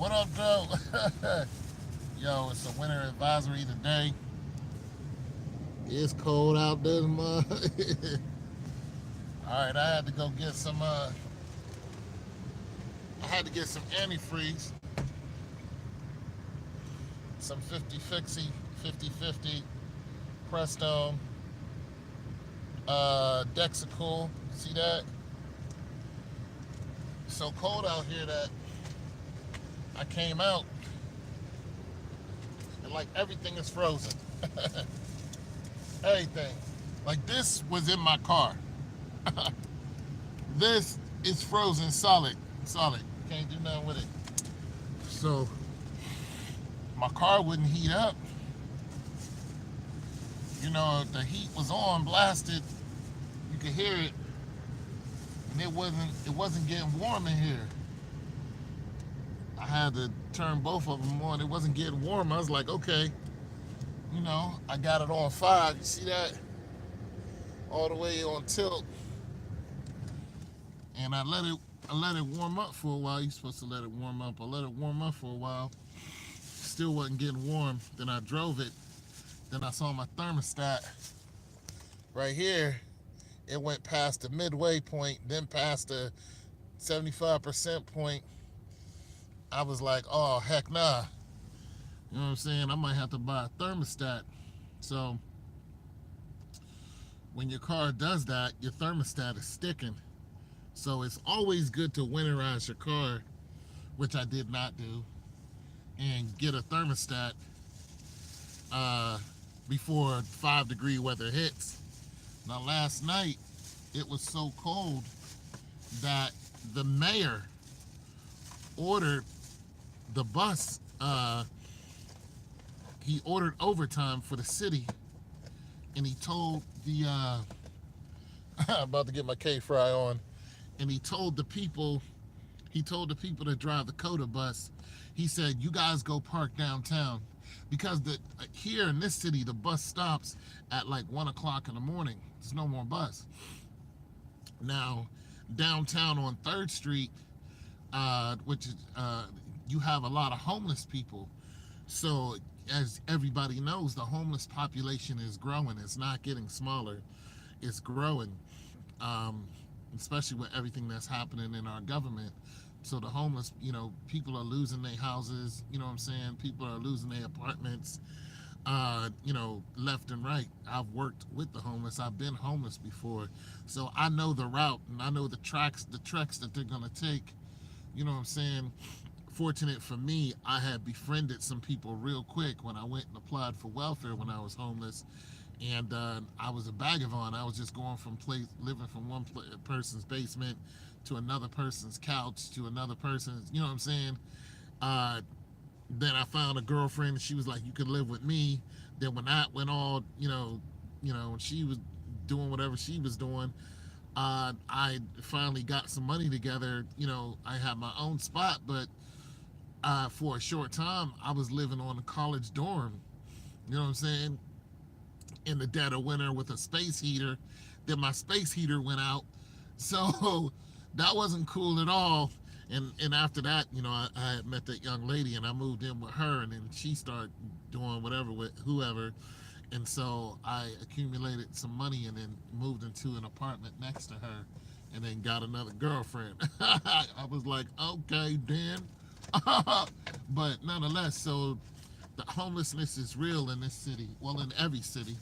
What up, Joe? Yo, it's a winter advisory today. It's cold out this month. All right, I had to go get some. I had to get some antifreeze, some 50 Presto, Dexacool. See that? It's so cold out here that I came out and like everything is frozen. Everything. Like this was in my car. This is frozen solid. Solid. Can't do nothing with it. So my car wouldn't heat up. You know, the heat was on, blasted. You could hear it. And it wasn't getting warm in here. I had to turn both of them on. It wasn't getting warm. I was like, okay, you know, I got it on 5. You see that? All the way on tilt. And I let it warm up for a while. You're supposed to let it warm up. I let it warm up for a while. Still wasn't getting warm. Then I drove it. Then I saw my thermostat right here. It went past the midway point, then past the 75% point. I was like, oh, heck nah. You know what I'm saying? I might have to buy a thermostat. So when your car does that, your thermostat is sticking. So it's always good to winterize your car, which I did not do, and get a thermostat before 5-degree weather hits. Now last night, it was so cold that the mayor ordered the bus, he ordered overtime for the city, and he told the, I'm about to get my K-Fry on, and he told the people that drive the Coda bus, he said, you guys go park downtown. Because here in this city, the bus stops at like 1 o'clock in the morning. There's no more bus. Now, downtown on 3rd Street, which is, you have a lot of homeless people. So, as everybody knows, the homeless population is growing. It's not getting smaller. It's growing, especially with everything that's happening in our government. So the homeless, you know, people are losing their houses, you know what I'm saying? People are losing their apartments, you know, left and right. I've worked with the homeless. I've been homeless before. So I know the route and I know the treks that they're going to take. You know what I'm saying? Fortunate for me, I had befriended some people real quick when I went and applied for welfare when I was homeless. And I was a vagabond. I was just going from living from one person's basement to another person's couch to another person's, you know what I'm saying? Then I found a girlfriend, and she was like, you could live with me. Then when that went all, when she was doing whatever she was doing, I finally got some money together. You know, I had my own spot, but for a short time, I was living on a college dorm. You know what I'm saying? In the dead of winter with a space heater. Then my space heater went out. So that wasn't cool at all. And after that, you know, I had met that young lady and I moved in with her, and then she started doing whatever with whoever. And so I accumulated some money and then moved into an apartment next to her and then got another girlfriend. I was like, okay, then. But nonetheless, so the homelessness is real in this city. Well, in every city.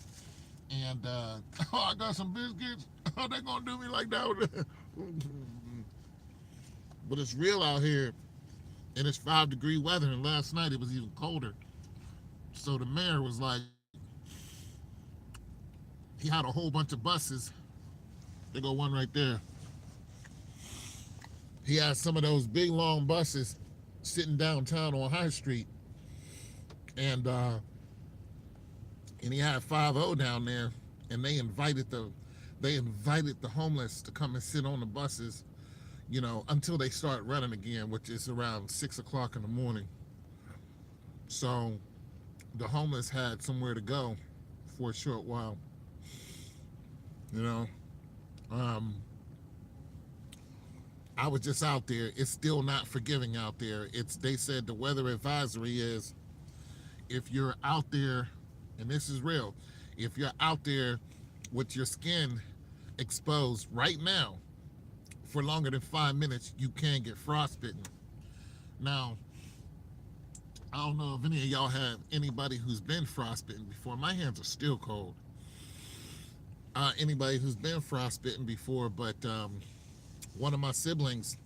And I got some biscuits. Oh, they're gonna do me like that. But it's real out here, and it's 5-degree weather. And last night it was even colder. So the mayor was like, he had a whole bunch of buses. There go one right there. He had some of those big long buses sitting downtown on High Street, and he had 5-0 down there, and they invited the homeless to come and sit on the buses, you know, until they start running again, which is around 6 o'clock in the morning. So the homeless had somewhere to go for a short while, you know. I was just out there. It's still not forgiving out there. They said the weather advisory is if you're out there, and this is real, if you're out there with your skin exposed right now for longer than 5 minutes, you can get frostbitten. Now, I don't know if any of y'all have anybody who's been frostbitten before. My hands are still cold. Anybody who's been frostbitten before, but one of my siblings,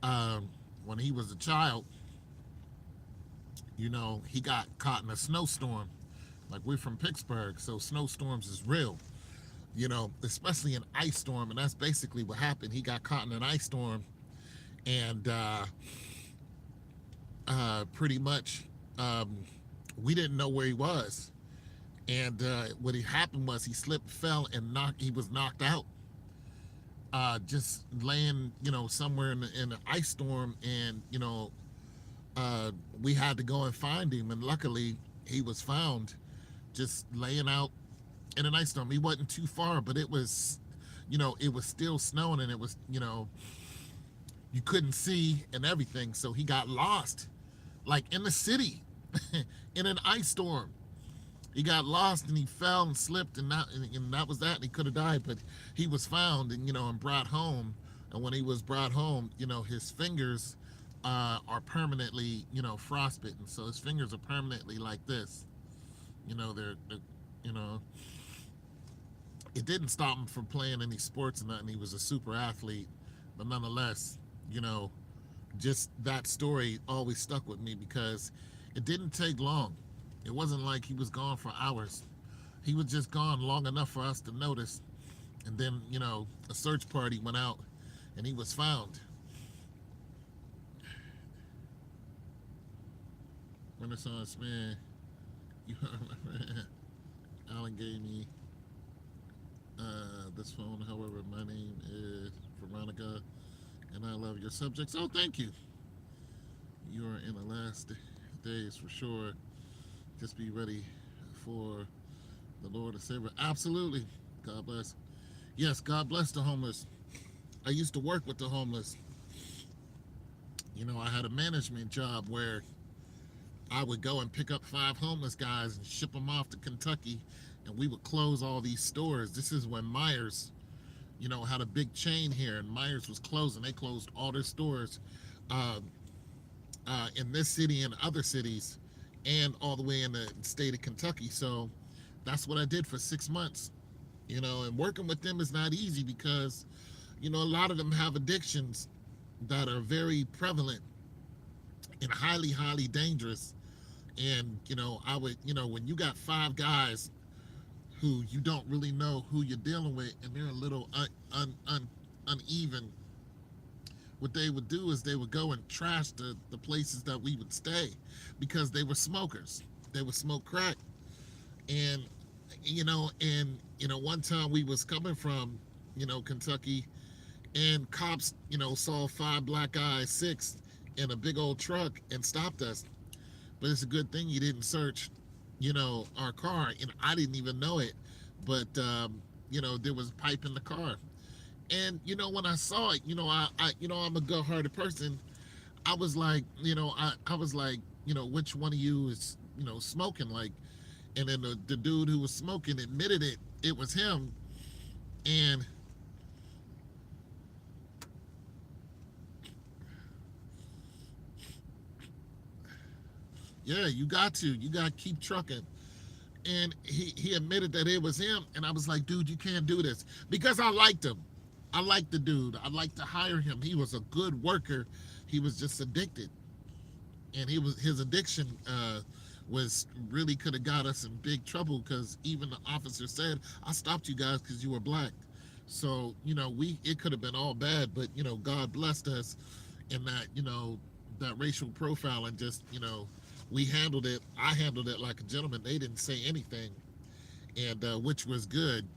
when he was a child, he got caught in a snowstorm. Like, we're from Pittsburgh, so snowstorms is real, especially an ice storm. And that's basically what happened. He got caught in an ice storm, and pretty much we didn't know where he was. And what happened was he slipped, fell, and he was knocked out. Just laying, somewhere in an ice storm, and we had to go and find him, and luckily he was found just laying out in an ice storm. He wasn't too far, but it was, it was still snowing, and it was, you couldn't see and everything. So he got lost, like in the city, in an ice storm. He got lost, and he fell and slipped, and that was that. And he could have died, but he was found and brought home. And when he was brought home, his fingers are permanently frostbitten. So his fingers are permanently like this. They're it didn't stop him from playing any sports or nothing. He was a super athlete, but nonetheless, just that story always stuck with me because it didn't take long. It wasn't like he was gone for hours. He was just gone long enough for us to notice. And then, a search party went out, and he was found. Renaissance man, you remember? Alan gave me this phone. However, my name is Veronica, and I love your subjects. Oh, thank you. You are in the last days for sure. Just be ready for the Lord to save her. Absolutely. God bless. Yes, God bless the homeless. I used to work with the homeless. I had a management job where I would go and pick up 5 homeless guys and ship them off to Kentucky, and we would close all these stores. This is when Myers, had a big chain here, and Myers was closing. They closed all their stores in this city and other cities, and all the way in the state of Kentucky. So that's what I did for 6 months, and working with them is not easy because, a lot of them have addictions that are very prevalent and highly, highly dangerous. And, I would, when you got 5 guys who you don't really know who you're dealing with, and they're a little uneven, what they would do is they would go and trash the places that we would stay because they were smokers. They would smoke crack. And, one time we was coming from, Kentucky, and cops, saw 5 black guys, 6 in a big old truck and stopped us. But it's a good thing you didn't search, our car. And I didn't even know it. But, there was a pipe in the car. And, when I saw it, I'm a good-hearted person. I was like, I was like, which one of you is, smoking? Like, and then the dude who was smoking admitted it was him. And yeah, you got to keep trucking. And he admitted that it was him. And I was like, dude, you can't do this. Because I liked him. I liked the dude. I'd like to hire him. He was a good worker. He was just addicted. And his addiction was really could have got us in big trouble because even the officer said, I stopped you guys because you were black. So, it could have been all bad, but, God blessed us in that, that racial profile, and just, we handled it. I handled it like a gentleman. They didn't say anything, and which was good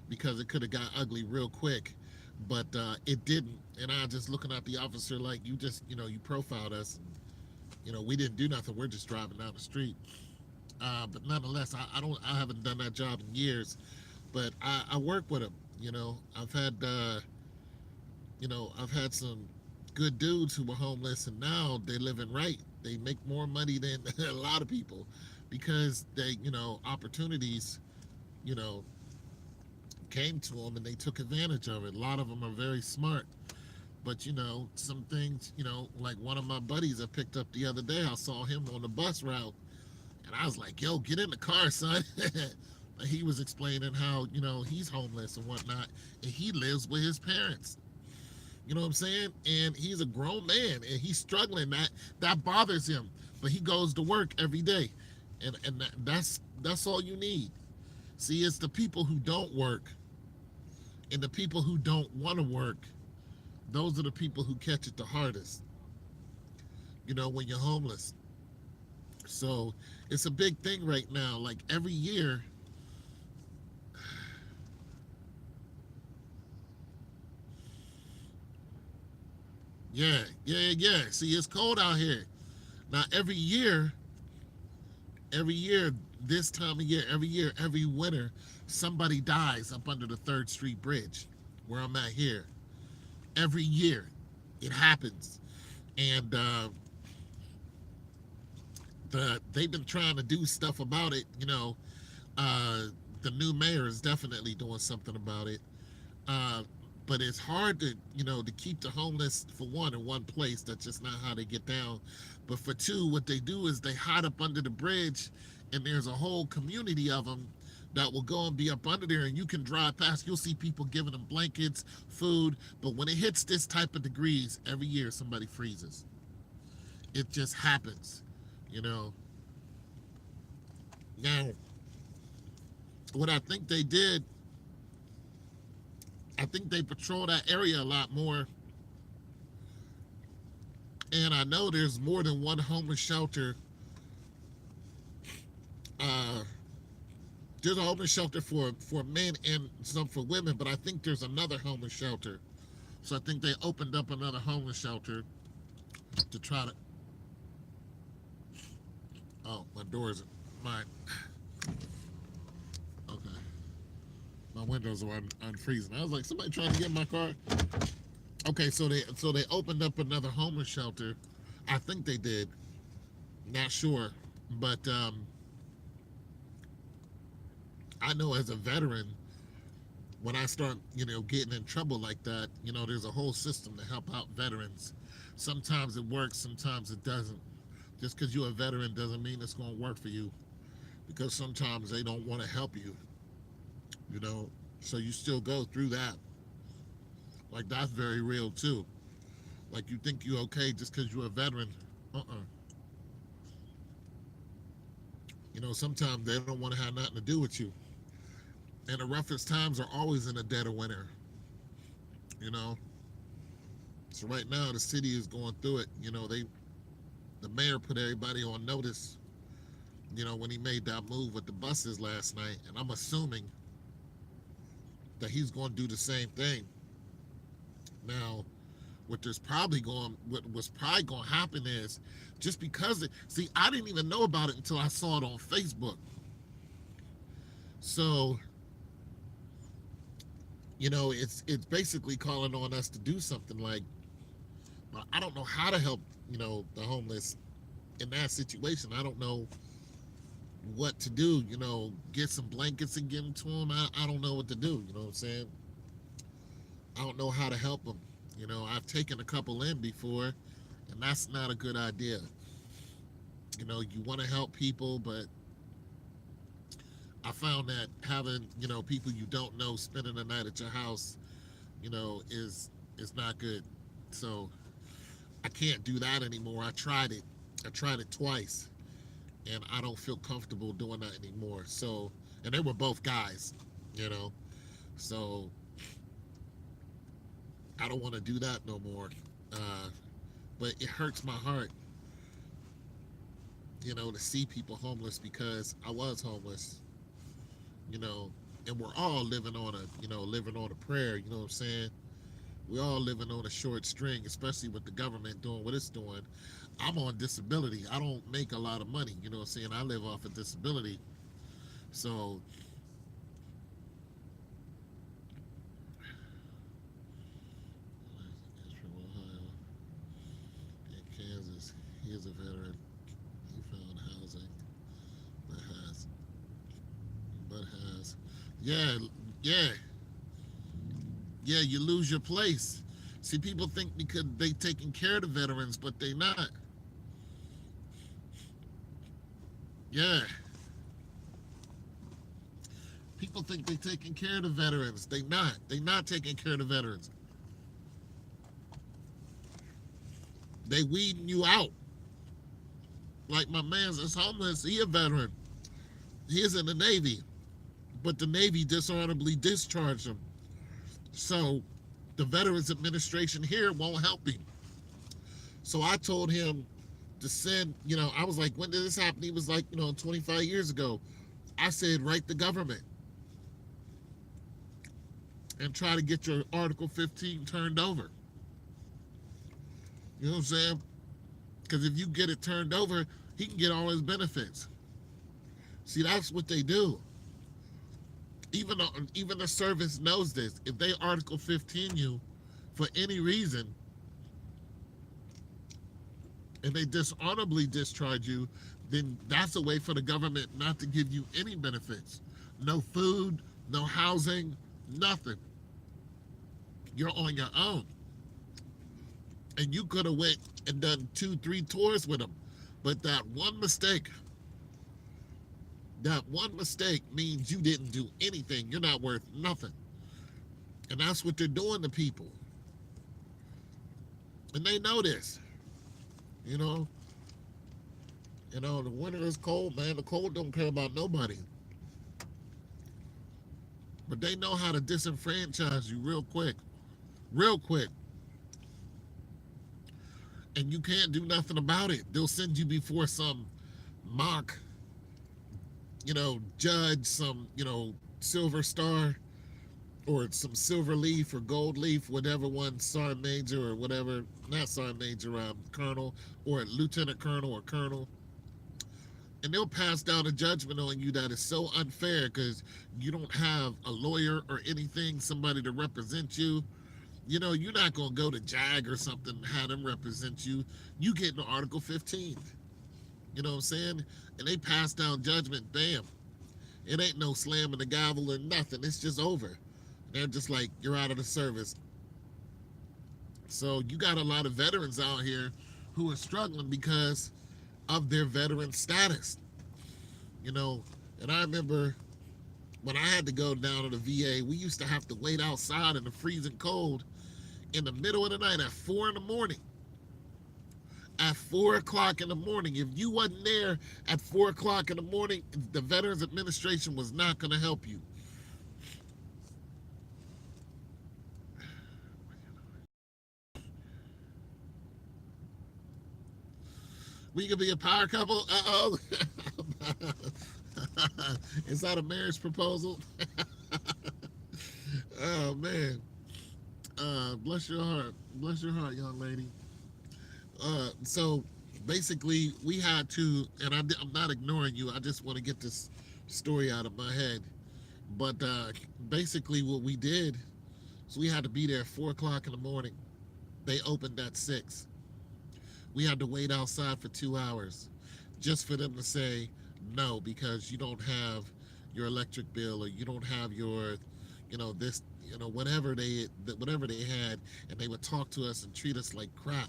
because it could have got ugly real quick. But it didn't. And I just looking at the officer like, you just, you profiled us. We didn't do nothing. We're just driving down the street. But nonetheless, I haven't done that job in years. But I work with them. I've had, I've had some good dudes who were homeless and now they're living right. They make more money than a lot of people because they, opportunities, you know, came to them and they took advantage of it. A lot of them are very smart. But, some things, like one of my buddies I picked up the other day, I saw him on the bus route and I was like, yo, get in the car, son. He was explaining how, he's homeless and whatnot and he lives with his parents. You know what I'm saying? And he's a grown man and he's struggling. That bothers him. But he goes to work every day. And that's all you need. See, it's the people who don't work and the people who don't want to work. Those are the people who catch it the hardest, when you're homeless. So it's a big thing right now. Like every year, yeah. See, it's cold out here. Now, every year, this time of year, every winter, somebody dies up under the 3rd Street Bridge where I'm at here. Every year, it happens. And they've been trying to do stuff about it. The new mayor is definitely doing something about it. But it's hard to keep the homeless, for one, in one place. That's just not how they get down. But for two, what they do is they hide up under the bridge, and there's a whole community of them that will go and be up under there, and you can drive past. You'll see people giving them blankets, food. But when it hits this type of degrees, every year somebody freezes. It just happens. Now, what I think they did, I think they patrol that area a lot more. And I know there's more than one homeless shelter. There's a homeless shelter for men and some for women, but I think there's another homeless shelter. So I think they opened up another homeless shelter to try to... Oh, my door's... Okay. My windows are unfreezing. I was like, somebody trying to get in my car? Okay, so they opened up another homeless shelter. I think they did. Not sure. But I know as a veteran, when I start, getting in trouble like that, there's a whole system to help out veterans. Sometimes it works, sometimes it doesn't. Just because you're a veteran doesn't mean it's going to work for you. Because sometimes they don't want to help you. So you still go through that. Like, that's very real too. Like, you think you're okay just because you're a veteran. Sometimes they don't want to have nothing to do with you. And the roughest times are always in the dead of winter. So right now the city is going through it. The mayor put everybody on notice, when he made that move with the buses last night. And I'm assuming that he's going to do the same thing. Now, what's probably going to happen is, just because I didn't even know about it until I saw it on Facebook. So, it's basically calling on us to do something. Like, I don't know how to help, the homeless in that situation. I don't know what to do, get some blankets and give them to them. I don't know what to do, you know what I'm saying? I don't know how to help them. I've taken a couple in before, and that's not a good idea. You want to help people, but I found that having, people you don't know spending the night at your house, is not good. So I can't do that anymore. I tried it twice, and I don't feel comfortable doing that anymore. So, and they were both guys, so I don't want to do that no more. But it hurts my heart, to see people homeless, because I was homeless, and we're all living on a prayer, you know what I'm saying? We're all living on a short string, especially with the government doing what it's doing. I'm on disability. I don't make a lot of money, you know what I'm saying? I live off of disability. So He is a veteran. He found housing, but has, but has, yeah, yeah, yeah. You lose your place. See, people think because they taking care of the veterans, but they not. Yeah, people think they taking care of the veterans. They not. They not taking care of the veterans. They weeding you out. Like my man's is homeless. He a veteran. He is in the Navy, but the Navy dishonorably discharged him. So the Veterans Administration here won't help him. So I told him to send, I was like, when did this happen? He was like, 25 years ago. I said, write the government and try to get your Article 15 turned over. You know what I'm saying? Because if you get it turned over, he can get all his benefits. See, that's what they do. Even the service knows this. If they Article 15 you for any reason, and they dishonorably discharge you, then that's a way for the government not to give you any benefits. No food, no housing, nothing. You're on your own. And you could have went and done 2-3 tours with them. But that one mistake means you didn't do anything. You're not worth nothing. And that's what they're doing to people. And they know this. The winter is cold, man. The cold don't care about nobody. But they know how to disenfranchise you real quick. Real quick. And you can't do nothing about it. They'll send you before some mock, judge, some, silver star or some silver leaf or gold leaf, whatever one, sergeant major or whatever, not sergeant major, colonel or lieutenant colonel or colonel. And they'll pass down a judgment on you that is so unfair because you don't have a lawyer or anything, somebody to represent you. You're not going to go to JAG or something and have them represent you. You get in Article 15. You know what I'm saying? And they pass down judgment, bam. It ain't no slamming the gavel or nothing. It's just over. They're just like, you're out of the service. So you got a lot of veterans out here who are struggling because of their veteran status. And I remember when I had to go down to the VA, we used to have to wait outside in the freezing cold in the middle of the night at 4 in the morning. At 4 o'clock in the morning. If you wasn't there at 4 o'clock in the morning, the Veterans Administration was not going to help you. We could be a power couple. Uh-oh. Is that a marriage proposal? Oh, man. Bless your heart. Bless your heart, young lady. So basically, we had to, and I'm not ignoring you. I just want to get this story out of my head. But basically, what we did is we had to be there at 4 o'clock in the morning. They opened at 6. We had to wait outside for 2 hours just for them to say no, because you don't have your electric bill or you don't have your, this, whatever they had, and they would talk to us and treat us like crap.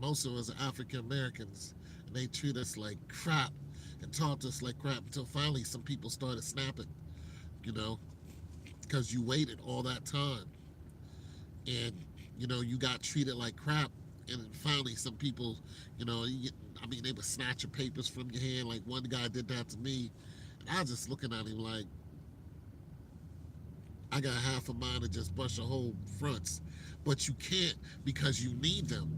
Most of us are African Americans, and they treat us like crap and talk to us like crap until finally some people started snapping, because you waited all that time. And you got treated like crap, and then finally some people, they would snatch your papers from your hand. Like one guy did that to me, and I was just looking at him like, I got half a mind to just bust your whole fronts, but you can't because you need them.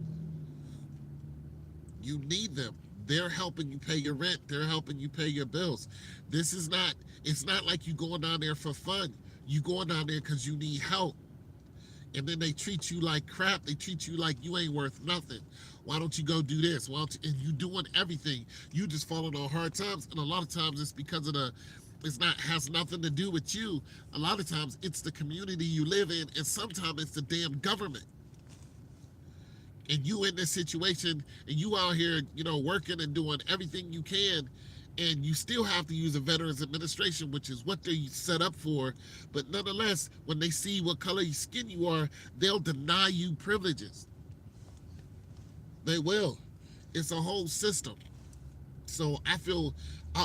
You need them. They're helping you pay your rent. They're helping you pay your bills. It's not like you going down there for fun. You going down there because you need help. And then they treat you like crap. They treat you like you ain't worth nothing. Why don't you go do this? And you doing everything. You just falling on hard times. And a lot of times it's because of has nothing to do with you. A lot of times it's the community you live in, and sometimes it's the damn government. and you in this situation, and you out here, working and doing everything you can, and you still have to use a Veterans Administration, which is what they set up for. But nonetheless, when they see what color skin you are, they'll deny you privileges. They will. It's a whole system. So I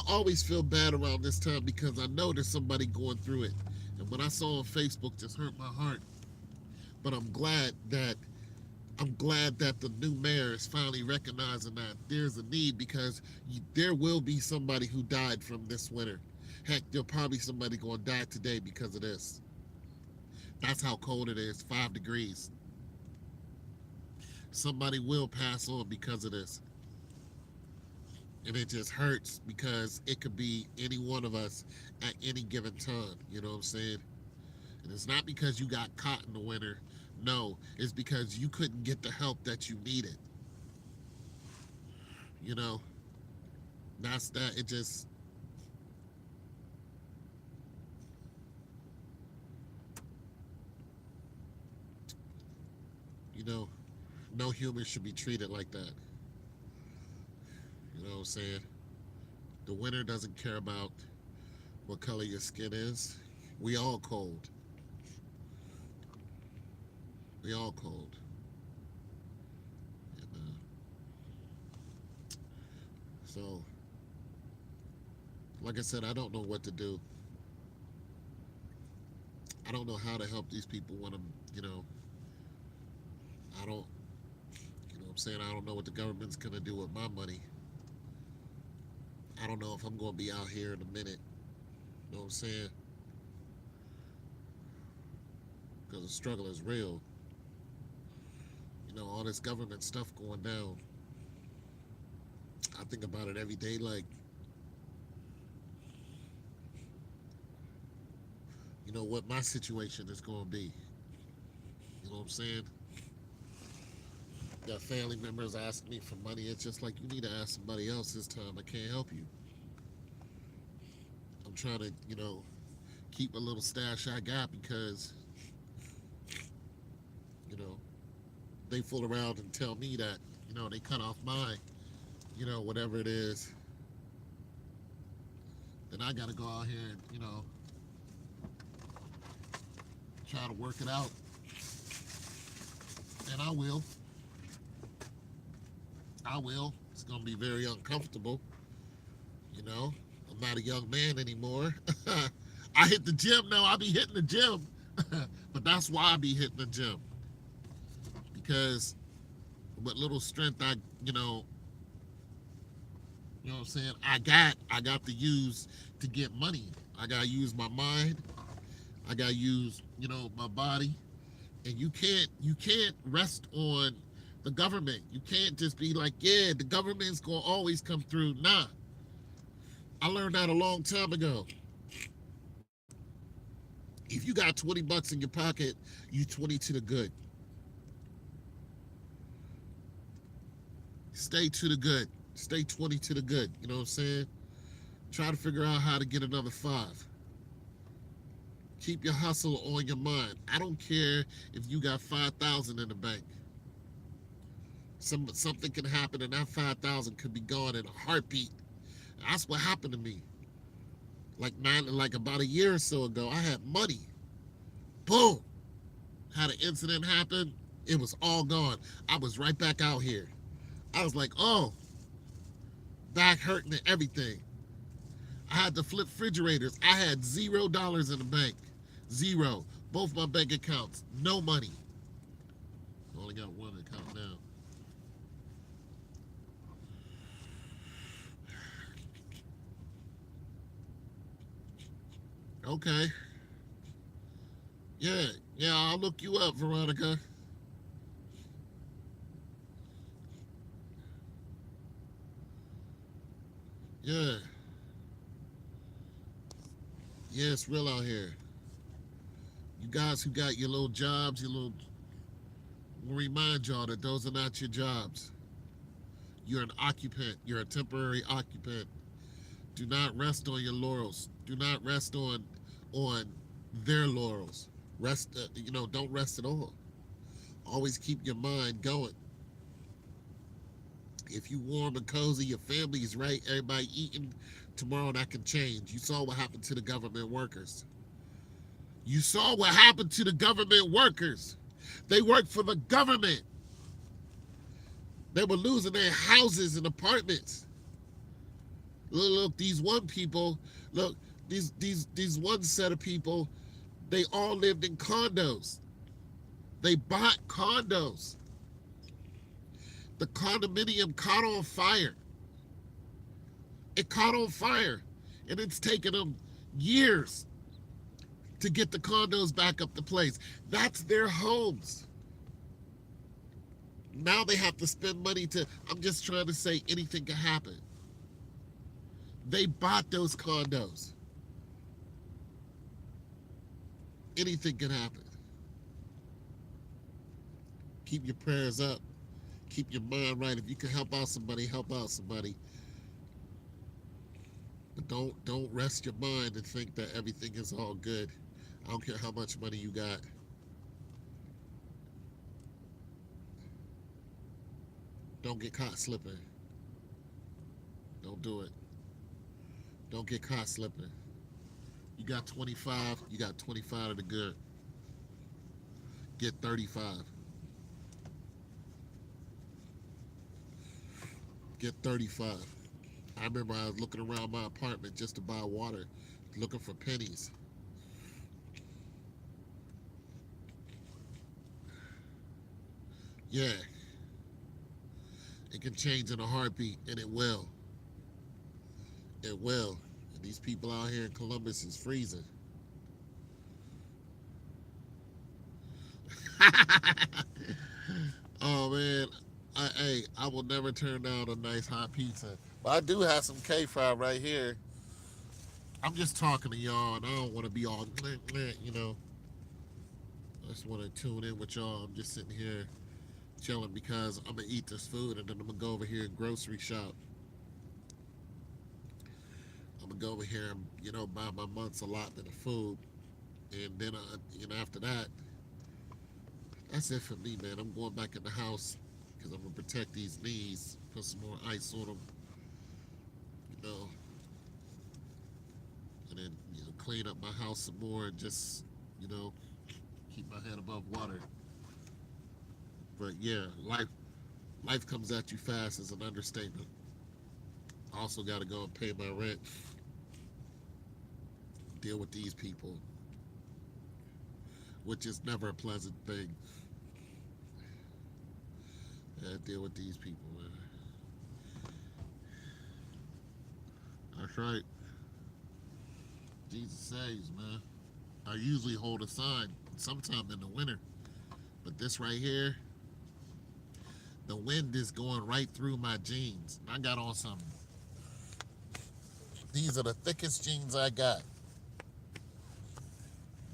always feel bad around this time because I know there's somebody going through it. And what I saw on Facebook just hurt my heart. But I'm glad that the new mayor is finally recognizing that there's a need, because there will be somebody who died from this winter. Heck, there'll probably somebody going to die today because of this. That's how cold it is, 5 degrees. Somebody will pass on because of this. And it just hurts because it could be any one of us at any given time. You know what I'm saying? And it's not because you got caught in the winter. No, it's because you couldn't get the help that you needed. You know, that's that. It just, you know, no human should be treated like that. You know what I'm saying? The winter doesn't care about what color your skin is. We all cold. We all cold. And, so, like I said, I don't know what to do. I don't know how to help these people when I don't, what I'm saying? I don't know what the government's going to do with my money. I don't know if I'm going to be out here in a minute. You know what I'm saying? Because the struggle is real. All this government stuff going down. I think about it every day, like, what my situation is going to be. You know what I'm saying? Got family members asking me for money. It's just like, you need to ask somebody else this time. I can't help you. I'm trying to, keep a little stash I got because, they fool around and tell me that, they cut off my, whatever it is. Then I got to go out here and, try to work it out. And I will. It's going to be very uncomfortable. I'm not a young man anymore. I hit the gym now. I be hitting the gym. But that's why I be hitting the gym. Because what little strength you know what I'm saying, I got to use to get money. I got to use my mind. I got to use, my body. And you can't rest on the government. You can't just be like, yeah, the government's going to always come through. Nah. I learned that a long time ago. If you got $20 in your pocket, you 20 to the good. Stay to the good. Stay 20 to the good. You know what I'm saying? Try to figure out how to get another 5. Keep your hustle on your mind. I don't care if you got 5,000 in the bank. Something can happen and that 5,000 could be gone in a heartbeat. That's what happened to me. Like about a year or so ago, I had money. Boom. Had an incident happen. It was all gone. I was right back out here. I was like, oh, back hurting and everything. I had to flip refrigerators. I had $0 in the bank. 0. Both my bank accounts. No money. I only got one account now. Okay. Yeah, I'll look you up, Veronica. Yeah. Yeah, it's real out here. You guys who got your little jobs, I'll remind y'all that those are not your jobs. You're an occupant. You're a temporary occupant. Do not rest on your laurels. Do not rest on their laurels. Don't rest at all. Always keep your mind going. If you warm and cozy, your family is right, everybody eating, tomorrow that can change. You saw what happened to the government workers. You saw what happened to the government workers. They worked for the government. They were losing their houses and apartments. Look, these one people, look, these one set of people, they all lived in condos. They bought condos. The condominium caught on fire. It caught on fire. And it's taken them years to get the condos back up to place. That's their homes. Now they have to spend money to, I'm just trying to say anything can happen. They bought those condos. Anything can happen. Keep your prayers up. Keep your mind right. If you can help out somebody, help out somebody. But don't rest your mind and think that everything is all good. I don't care how much money you got. Don't get caught slipping. Don't do it. Don't get caught slipping. You got 25, you got 25 of the good. Get 35. Get 35. I remember I was looking around my apartment just to buy water, looking for pennies. Yeah. It can change in a heartbeat, and it will. It will. And these people out here in Columbus is freezing. Oh, man. I will never turn down a nice hot pizza. But I do have some K-fry right here. I'm just talking to y'all, and I don't want to be all, you know. I just want to tune in with y'all. I'm just sitting here chilling because I'm going to eat this food, and then I'm going to go over here and grocery shop. I'm going to go over here and, you know, buy my month's allotment of food. And then, you know, after that, that's it for me, man. I'm going back in the house because I'm going to protect these knees, put some more ice on them, you know, and then, you know, clean up my house some more and just, you know, keep my head above water. But yeah, life comes at you fast is an understatement. I also got to go and pay my rent, deal with these people, which is never a pleasant thing. Yeah, deal with these people, man. That's right. Jesus saves, man. I usually hold a sign sometime in the winter, but this right here, the wind is going right through my jeans. I got on some. These are the thickest jeans I got.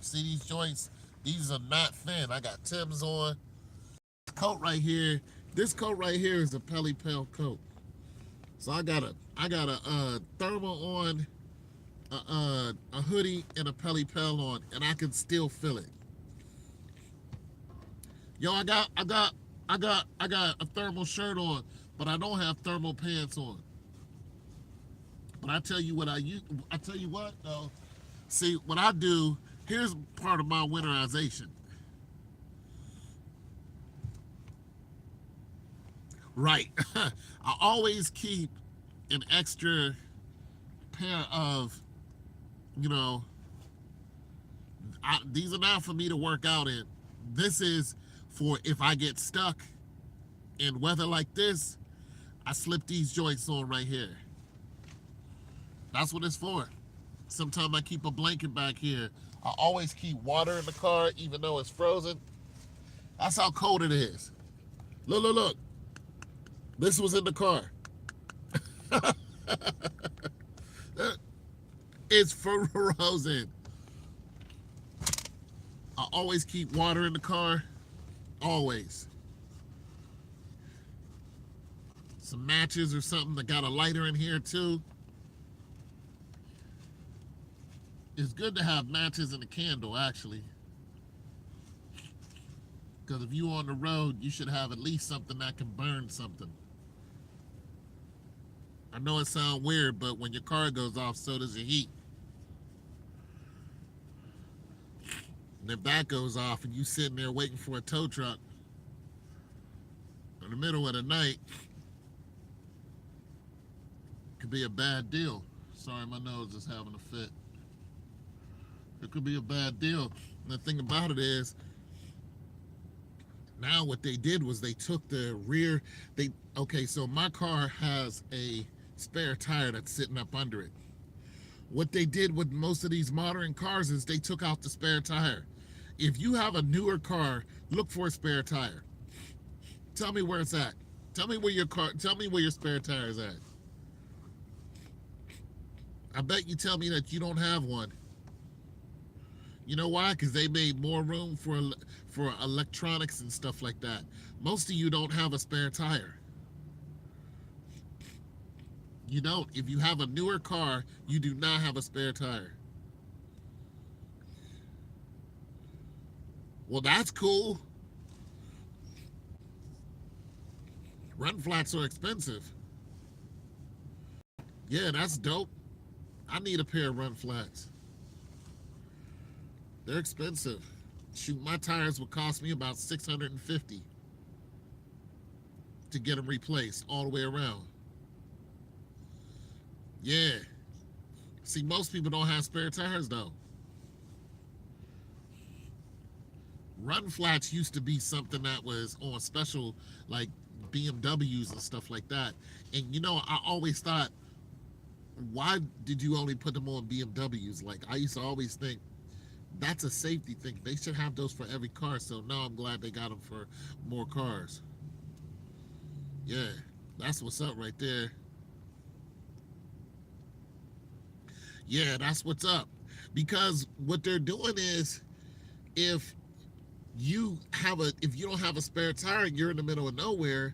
See these joints? These are not thin. I got Timbs on. Coat right here. This coat right here is a Pelly Pell coat. So I got a thermal on, a hoodie, and a Pelly Pell on, and I can still feel it. Yo, I got a thermal shirt on, but I don't have thermal pants on. But I tell you what I tell you what though. See what I do. Here's part of my winterization. Right. I always keep an extra pair of, you know, these are not for me to work out in. This is for if I get stuck in weather like this, I slip these joints on right here. That's what it's for. Sometimes I keep a blanket back here. I always keep water in the car, even though it's frozen. That's how cold it is. Look. This was in the car. It's frozen. I always keep water in the car. Always. Some matches or something. I got a lighter in here too. It's good to have matches and a candle, actually. Because if you're on the road, you should have at least something that can burn something. I know it sounds weird, but when your car goes off, so does your heat. And if that goes off and you sitting there waiting for a tow truck in the middle of the night, it could be a bad deal. Sorry, my nose is having a fit. It could be a bad deal. And the thing about it is, now what they did was they took the rear, okay, so my car has a spare tire that's sitting up under it. What they did with most of these modern cars is they took out the spare tire. If you have a newer car, look for a spare tire. Tell me where it's at. Tell me where your spare tire is at. I bet you tell me that you don't have one. You know why? Because they made more room for electronics and stuff like that. Most of you don't have a spare tire. You don't. If you have a newer car, you do not have a spare tire. Well, that's cool. Run flats are expensive. Yeah, that's dope. I need a pair of run flats. They're expensive. Shoot, my tires would cost me about $650 to get them replaced all the way around. Yeah. See, most people don't have spare tires though. Run flats used to be something that was on special, like BMWs and stuff like that. And you know, I always thought, why did you only put them on BMWs? Like, I used to always think that's a safety thing. They should have those for every car. So now I'm glad they got them for more cars. Yeah, that's what's up right there. Yeah, that's what's up. Because what they're doing is, if you don't have a spare tire and you're in the middle of nowhere,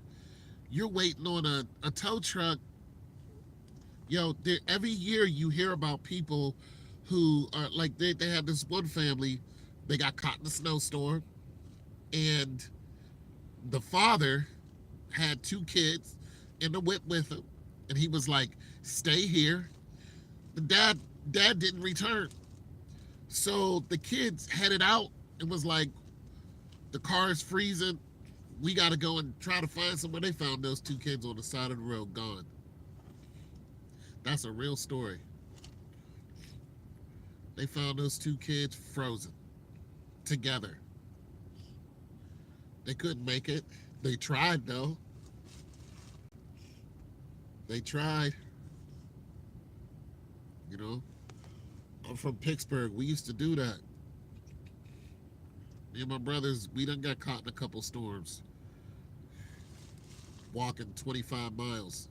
you're waiting on a tow truck. Every year you hear about people who are like, they had this one family, they got caught in a snowstorm, and the father had 2 kids in the whip with him, and he was like, stay here. The dad didn't return. So the kids headed out and was like, the car is freezing. We got to go and try to find somewhere. They found those 2 kids on the side of the road, gone. That's a real story. They found those 2 kids frozen together. They couldn't make it. They tried, though. They tried. You know, I'm from Pittsburgh. We used to do that. Me and my brothers, we done got caught in a couple storms. Walking 25 miles.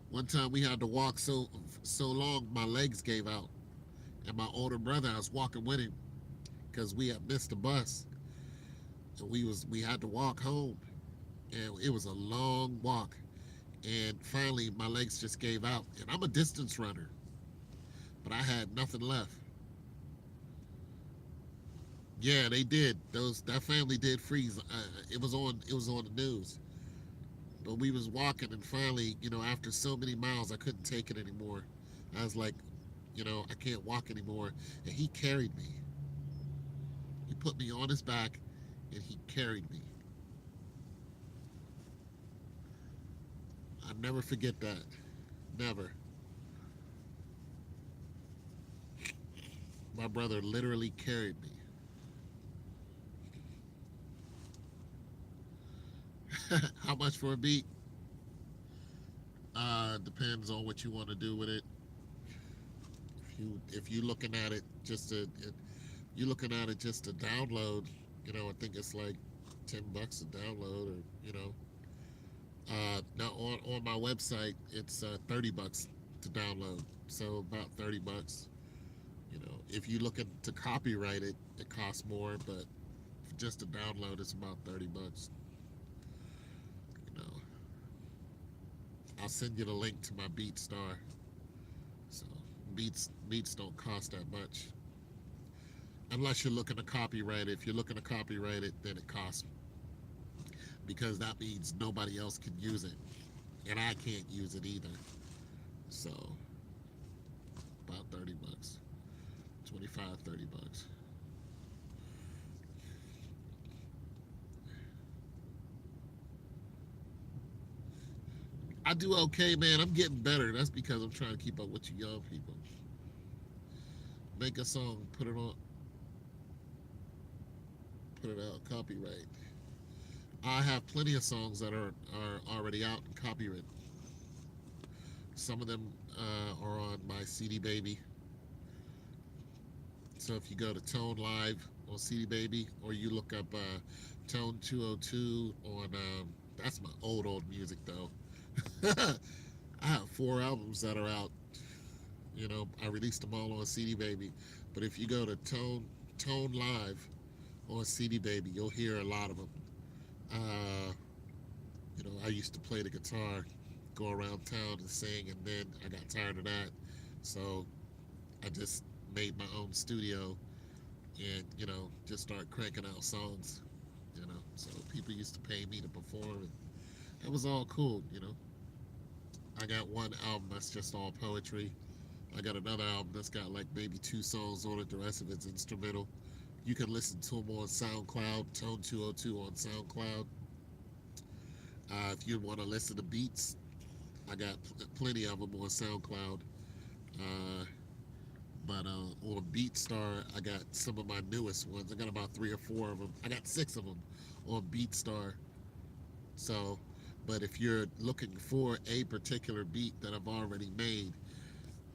One time we had to walk so long, my legs gave out. And my older brother, I was walking with him because we had missed the bus. And we had to walk home. And it was a long walk. And finally, my legs just gave out. And I'm a distance runner. But I had nothing left. Yeah, they did. That family did freeze. It was on the news. But we was walking, and finally, after so many miles, I couldn't take it anymore. I was like, I can't walk anymore. And he carried me. He put me on his back, and he carried me. I'll never forget that. Never. My brother literally carried me. How much for a beat? Depends on what you want to do with it. If you're looking at it just to download, I think it's like $10 a download, or now on my website it's $30 to download. So about $30. If you're looking to copyright it, it costs more, but just to download it's about $30. I'll send you the link to my BeatStar. So beats don't cost that much, unless you're looking to copyright it. If you're looking to copyright it, then it costs, because that means nobody else can use it. and I can't use it either. So about 30 bucks, 25, 30 bucks. I do okay, man. I'm getting better. That's because I'm trying to keep up with you young people. Make a song, put it out, copyright. I have plenty of songs that are already out and copyrighted. Some of them are on my CD Baby. So if you go to Tone Live on CD Baby, or you look up Tone 202 on, that's my old music though. I have 4 albums that are out. You know, I released them all on CD Baby. But if you go to Tone Live on CD Baby, you'll hear a lot of them. Uh, you know, I used to play the guitar, go around town and sing, and then I got tired of that. So I just made my own studio and, you know, just start cranking out songs, you know. So people used to pay me to perform, and it was all cool, you know. I got one album that's just all poetry. I got another album that's got like maybe 2 songs on it. The rest of it's instrumental. You can listen to them on SoundCloud, Tone 202 on SoundCloud. If you want to listen to beats, I got plenty of them on SoundCloud. Uh, but on BeatStar, I got some of my newest ones. I got about 3 or 4 of them. I got 6 of them on BeatStar. So, but if you're looking for a particular beat that I've already made,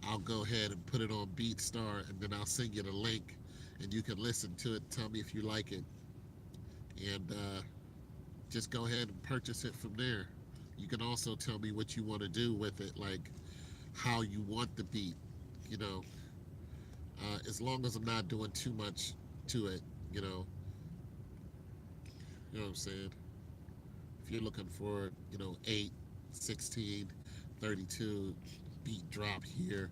I'll go ahead and put it on BeatStar, and then I'll send you the link, and you can listen to it. Tell me if you like it, and just go ahead and purchase it from there. You can also tell me what you want to do with it, like how you want the beat. You know, as long as I'm not doing too much to it. You know, you know what I'm saying. If you're looking for, you know, 8, 16, 32 beat drop here,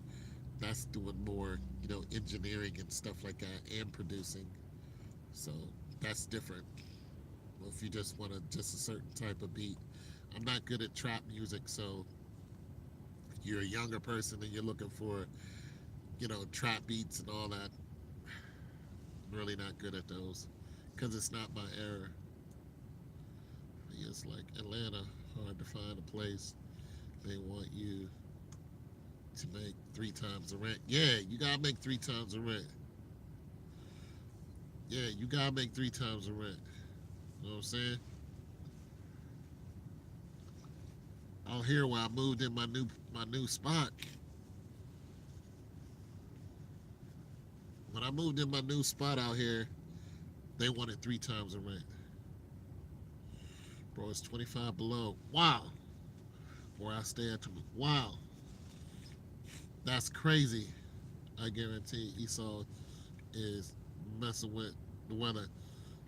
that's doing more, you know, engineering and stuff like that, and producing. So that's different. Well, if you just want just a certain type of beat, I'm not good at trap music. So if you're a younger person and you're looking for, you know, trap beats and all that, I'm really not good at those because it's not my era. It's like Atlanta, hard to find a place. They want you to make 3 times the rent. Yeah, you gotta make 3 times the rent. Yeah, you gotta make 3 times the rent. You know what I'm saying? Out here where I moved in my new spot. When I moved in my new spot out here, they wanted 3 times the rent. Bro, it's 25 below. Wow. Where I stay at. Wow. That's crazy. I guarantee Esau is messing with the weather.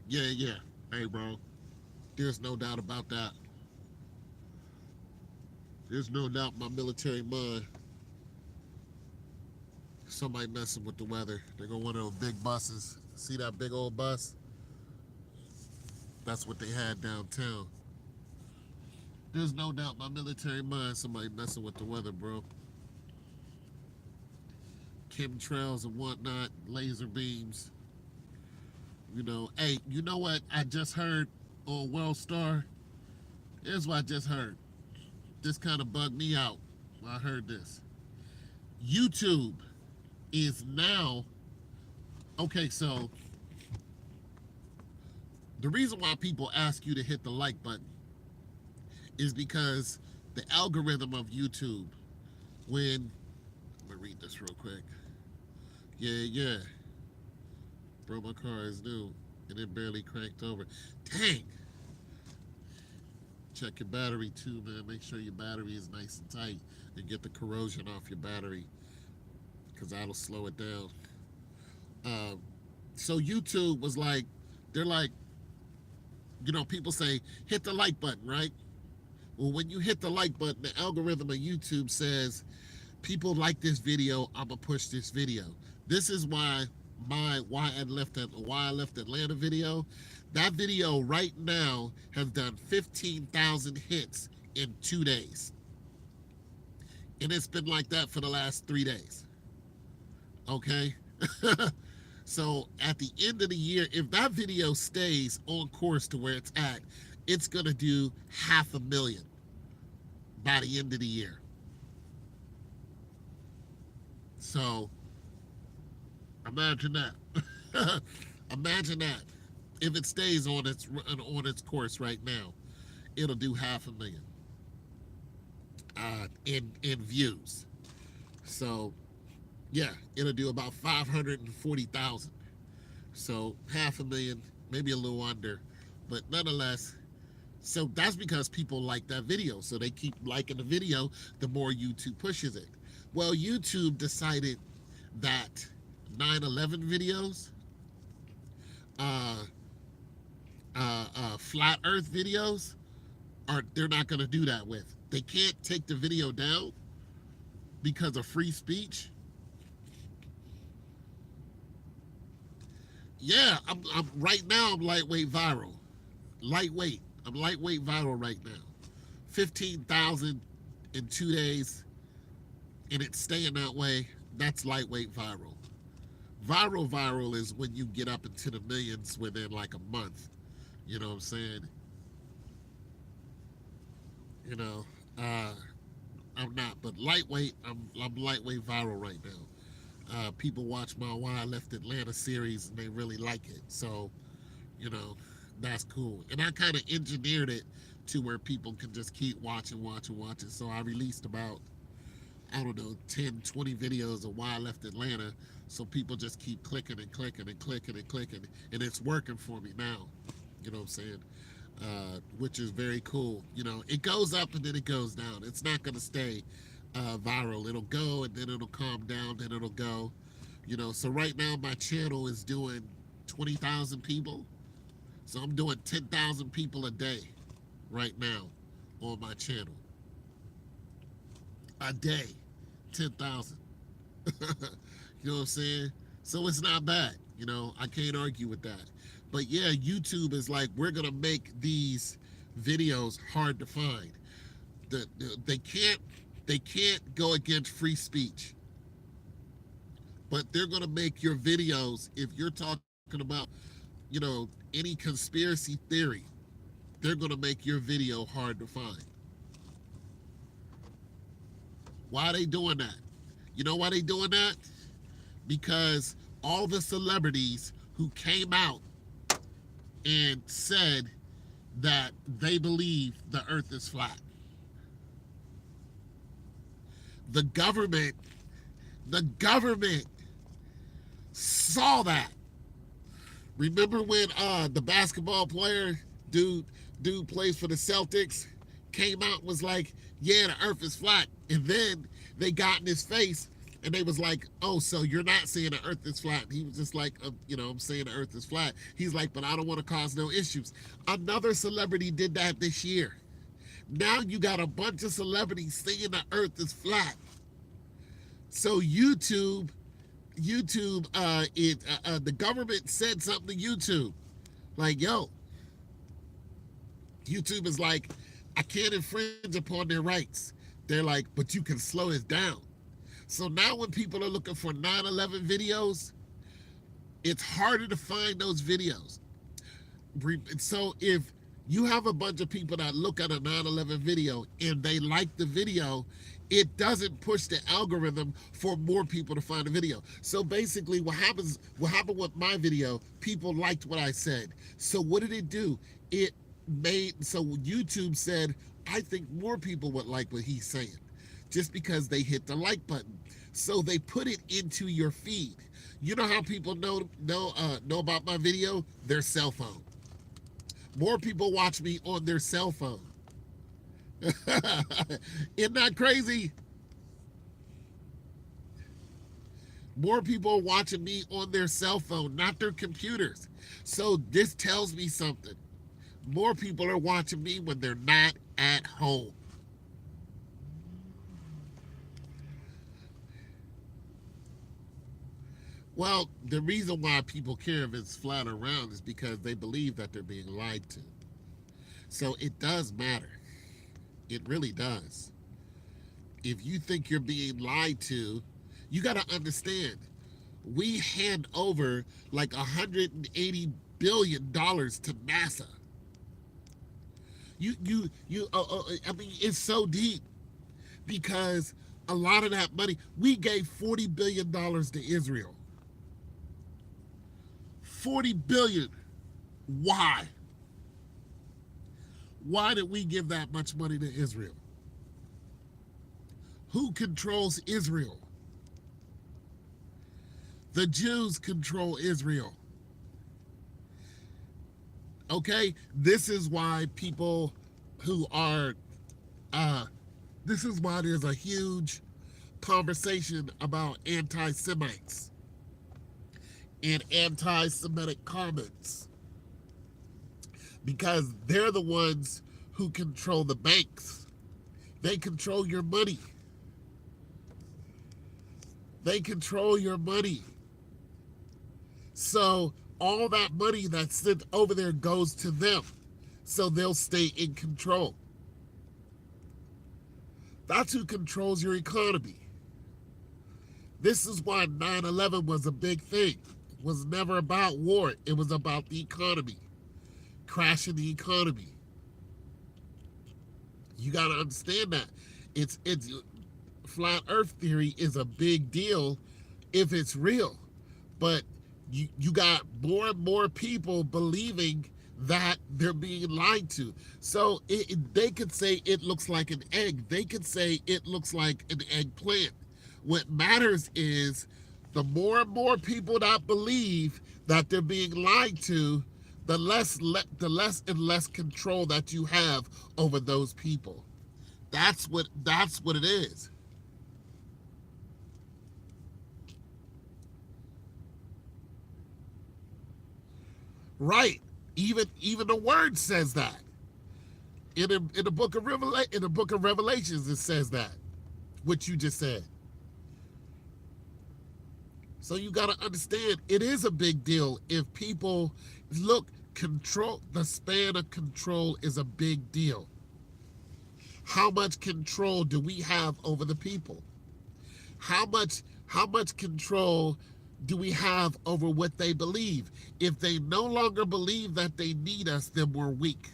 Yeah, yeah. Hey, bro. There's no doubt about that. There's no doubt in my military mind. Somebody messing with the weather. They're going to one of those big buses. See that big old bus? That's what they had downtown. There's no doubt in my military mind somebody messing with the weather, bro. Chemtrails and whatnot, laser beams. You know, hey, you know what I just heard on World Star? Here's what I just heard. This kind of bugged me out when I heard this. YouTube is now, okay, so the reason why people ask you to hit the like button is because the algorithm of YouTube, when, let me read this real quick. Yeah. Bro, my car is new and it barely cranked over. Dang. Check your battery too, man. Make sure your battery is nice and tight and get the corrosion off your battery because that'll slow it down. So YouTube was like, they're like, you know, people say, hit the like button, right? Well, when you hit the like button, the algorithm of YouTube says, people like this video, I'm going to push this video. This is why my why I left Atlanta video, that video right now has done 15,000 hits in 2 days. And it's been like that for the last 3 days. Okay? So at the end of the year, if that video stays on course to where it's at, it's going to do 500,000 by the end of the year. So imagine that. Imagine that. If it stays on its course right now, it'll do 500,000 in views. So yeah, it'll do about 540,000. So 500,000, maybe a little under, but nonetheless. So that's because people like that video. So they keep liking the video, the more YouTube pushes it. Well, YouTube decided that 9/11 videos, flat Earth videos, they're not going to do that with. They can't take the video down because of free speech. Yeah, I'm right now. I'm lightweight viral. Lightweight. I'm lightweight viral right now. 15,000 in 2 days, and it's staying that way. That's lightweight viral. Viral is when you get up into the millions within like a month. You know what I'm saying? You know, I'm not, but lightweight. I'm lightweight viral right now. People watch my Why I Left Atlanta series and they really like it. So, you know, that's cool. And I kind of engineered it to where people can just keep watching. So I released about, I don't know, 10, 20 videos of Why I Left Atlanta. So people just keep clicking, and it's working for me now. You know what I'm saying? Which is very cool. You know, it goes up and then it goes down. It's not going to stay viral. It'll go and then it'll calm down, then it'll go. You know, so right now my channel is doing 20,000 people. So I'm doing 10,000 people a day right now on my channel. A day, 10,000. You know what I'm saying? So it's not bad. You know, I can't argue with that. But yeah, YouTube is like, we're going to make these videos hard to find. They can't go against free speech. But they're going to make your videos, if you're talking about, you know, any conspiracy theory, they're going to make your video hard to find. Why are they doing that? You know why they doing that? Because all the celebrities who came out and said that they believe the earth is flat. The government saw that. Remember when the basketball player, dude plays for the Celtics, came out and was like, yeah, the earth is flat. And then they got in his face and they was like, oh, so you're not saying the earth is flat. And he was just like, you know, I'm saying the earth is flat. He's like, but I don't want to cause no issues. Another celebrity did that this year. Now you got a bunch of celebrities saying the earth is flat. So YouTube, the government said something to YouTube. Like, yo, YouTube is like, I can't infringe upon their rights. They're like, but you can slow it down. So now when people are looking for 9/11 videos, it's harder to find those videos. So if you have a bunch of people that look at a 9/11 video and they like the video, it doesn't push the algorithm for more people to find the video. So basically what happened with my video, people liked what I said. So what did it do? So YouTube said, I think more people would like what he's saying, just because they hit the like button. So they put it into your feed. You know how people know about my video? Their cell phone. More people watch me on their cell phone. Isn't that crazy? More people are watching me on their cell phone, not their computers. So this tells me something. More people are watching me when they're not at home. Well, the reason why people care if it's flat or round is because they believe that they're being lied to. So it does matter. It really does. If you think you're being lied to, you got to understand, we hand over like $180 billion to NASA. I mean, it's so deep because a lot of that money, we gave $40 billion to Israel. 40 billion. Why? Why did we give that much money to Israel? Who controls Israel? The Jews control Israel. Okay? This is why people who are, this is why there's a huge conversation about anti-Semites and anti-Semitic comments. Because they're the ones who control the banks. They control your money. They control your money. So all that money that's sent over there goes to them. So they'll stay in control. That's who controls your economy. This is why 9/11 was a big thing. It was never about war. It was about the economy. Crashing the economy. You got to understand that. It's flat earth theory is a big deal if it's real. But you got more and more people believing that they're being lied to. So they could say it looks like an egg. They could say it looks like an eggplant. What matters is the more and more people that believe that they're being lied to, the less and less control that you have over those people. That's what it is. Right. Even the word says that. In the book of Revelations, it says that, what you just said. So you got to understand, it is a big deal if people look. Control, the span of control is a big deal. How much control do we have over the people? How much control do we have over what they believe? If they no longer believe that they need us, then we're weak.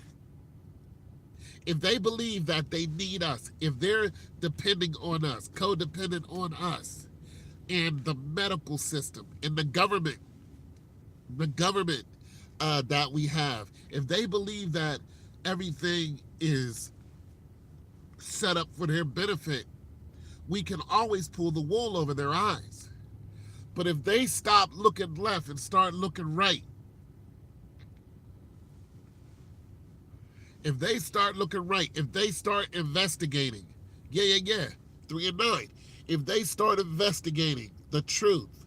If they believe that they need us, if they're depending on us, codependent on us, and the medical system and the government that we have, if they believe that everything is set up for their benefit, we can always pull the wool over their eyes. But if they stop looking left and start looking right, if they start looking right, if they start investigating, 3 and 9, if they start investigating the truth,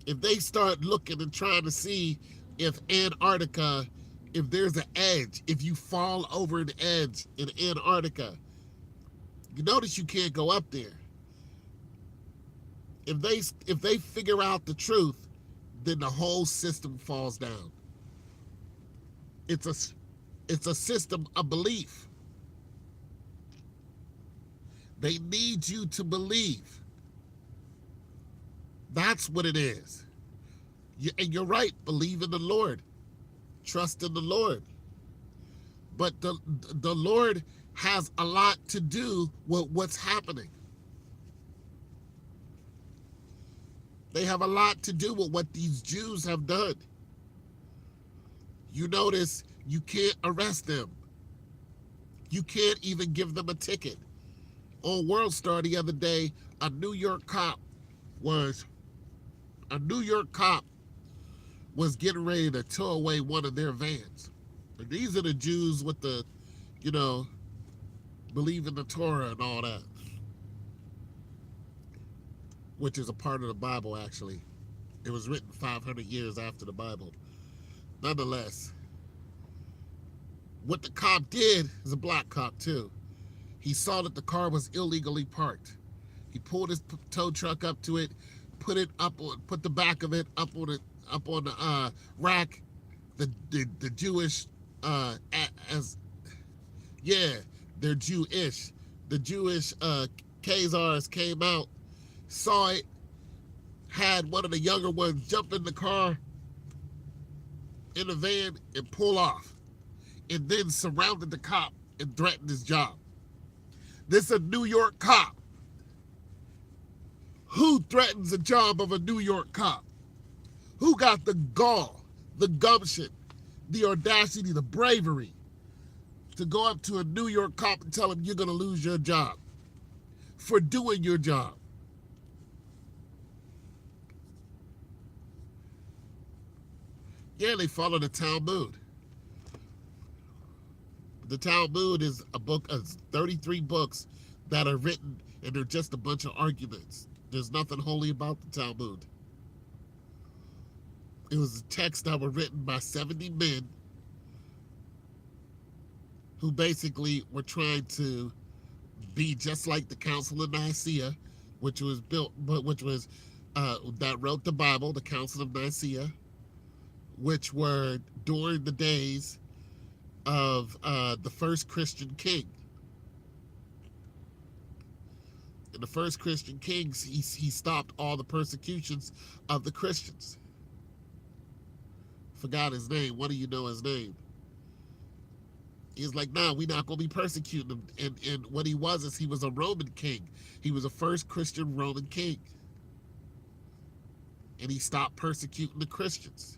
if they start looking and trying to see if Antarctica, if there's an edge, if you fall over an edge in Antarctica, you notice you can't go up there. If they figure out the truth, then the whole system falls down. It's a system of belief. They need you to believe. That's what it is. And you're right, believe in the Lord. Trust in the Lord. But the Lord has a lot to do with what's happening. They have a lot to do with what these Jews have done. You notice you can't arrest them. You can't even give them a ticket. On World Star the other day, a New York cop was getting ready to tow away one of their vans. And these are the Jews with the, believe in the Torah and all that, which is a part of the Bible, actually. It was written 500 years after the Bible. Nonetheless, what the cop did is a black cop, too. He saw that the car was illegally parked. He pulled his tow truck up to it, put the back of it up on the rack. The Jewish they're Jewish. The Jewish Khazars came out, saw it, had one of the younger ones jump in the car, in the van, and pull off, and then surrounded the cop and threatened his job. This is a New York cop. Who threatens the job of a New York cop? Who got the gall, the gumption, the audacity, the bravery to go up to a New York cop and tell him you're going to lose your job for doing your job? Yeah, they follow the Talmud. The Talmud is a book of 33 books that are written, and they're just a bunch of arguments. There's nothing holy about the Talmud. It was texts that were written by 70 men who basically were trying to be just like the Council of Nicaea, which was that wrote the Bible, the Council of Nicaea, which were during the days of the first Christian king. And the first Christian king, he stopped all the persecutions of the Christians. Forgot his name. What do you know his name? He's like, nah, we're not going to be persecuting him. And what he was is he was a Roman king. He was a first Christian Roman king. And he stopped persecuting the Christians.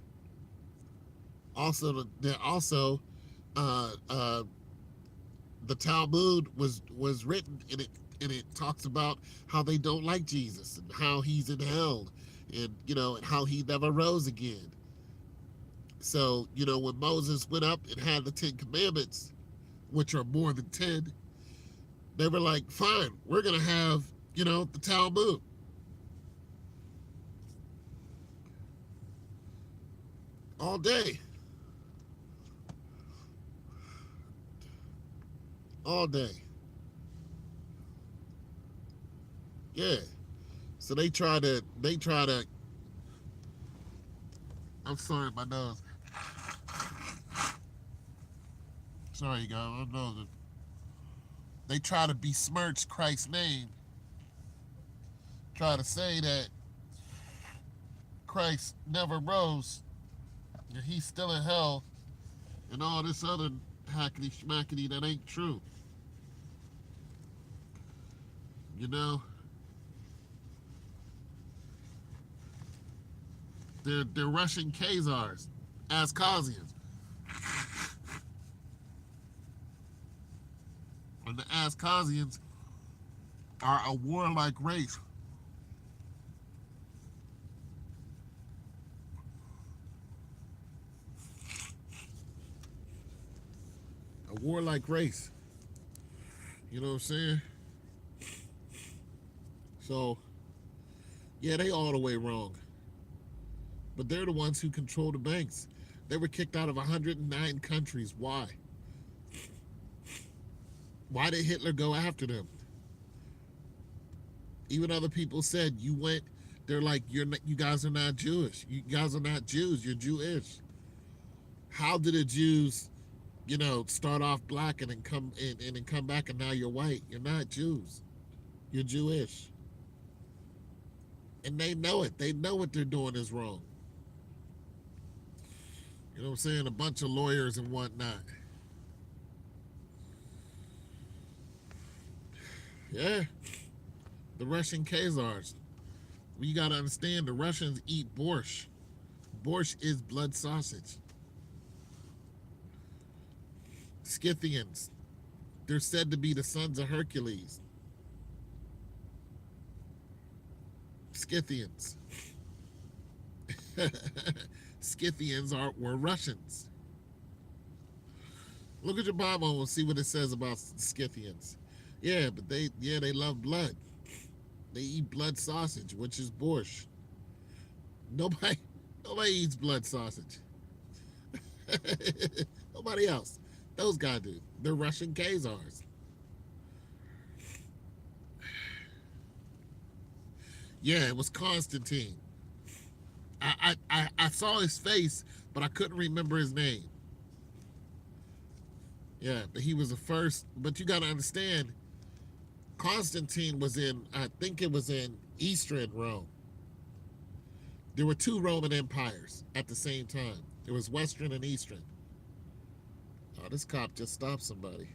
Also, the Talmud was written, and it talks about how they don't like Jesus and how he's in hell, and and how he never rose again. So, when Moses went up and had the 10 Commandments, which are more than 10, they were like, fine, we're going to have, the Talmud. All day. All day. Yeah. So they try to, I'm sorry, my nose. Sorry, you guys, my nose. They try to besmirch Christ's name. Try to say that Christ never rose, and he's still in hell, and all this other hackety schmackety that ain't true. They're Russian Khazars, Abkhazians. And the Abkhazians are a warlike race. A warlike race. You know what I'm saying? So, yeah, they all the way wrong. But they're the ones who control the banks. They were kicked out of 109 countries. Why? Why did Hitler go after them? Even other people said, they're like, you guys are not Jewish. You guys are not Jews. You're Jewish. How did the Jews, start off black and then come back and now you're white? You're not Jews. You're Jewish. And they know it. They know what they're doing is wrong. You know what I'm saying? A bunch of lawyers and whatnot. Yeah. The Russian Khazars. You got to understand, the Russians eat borscht. Borscht is blood sausage. Scythians. They're said to be the sons of Hercules. Scythians. Scythians were Russians. Look at your Bible and see what it says about Scythians. Yeah, but they love blood. They eat blood sausage, which is borscht. Nobody eats blood sausage. Nobody else. Those guys do. They're Russian Khazars. Yeah, it was Constantine. I saw his face, but I couldn't remember his name. Yeah, but he was the first. But you got to understand, Constantine was in, I think it was in Eastern Rome. There were two Roman empires at the same time. There was Western and Eastern. Oh, this cop just stopped somebody.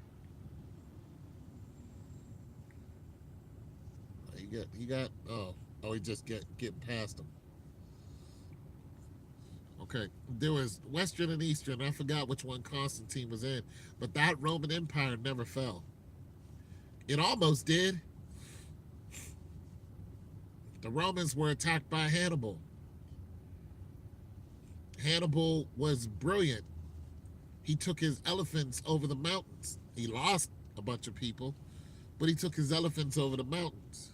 He just getting past him. Okay, there was Western and Eastern. I forgot which one Constantine was in, but that Roman Empire never fell. It almost did. The Romans were attacked by Hannibal. Hannibal was brilliant. He took his elephants over the mountains. He lost a bunch of people, but he took his elephants over the mountains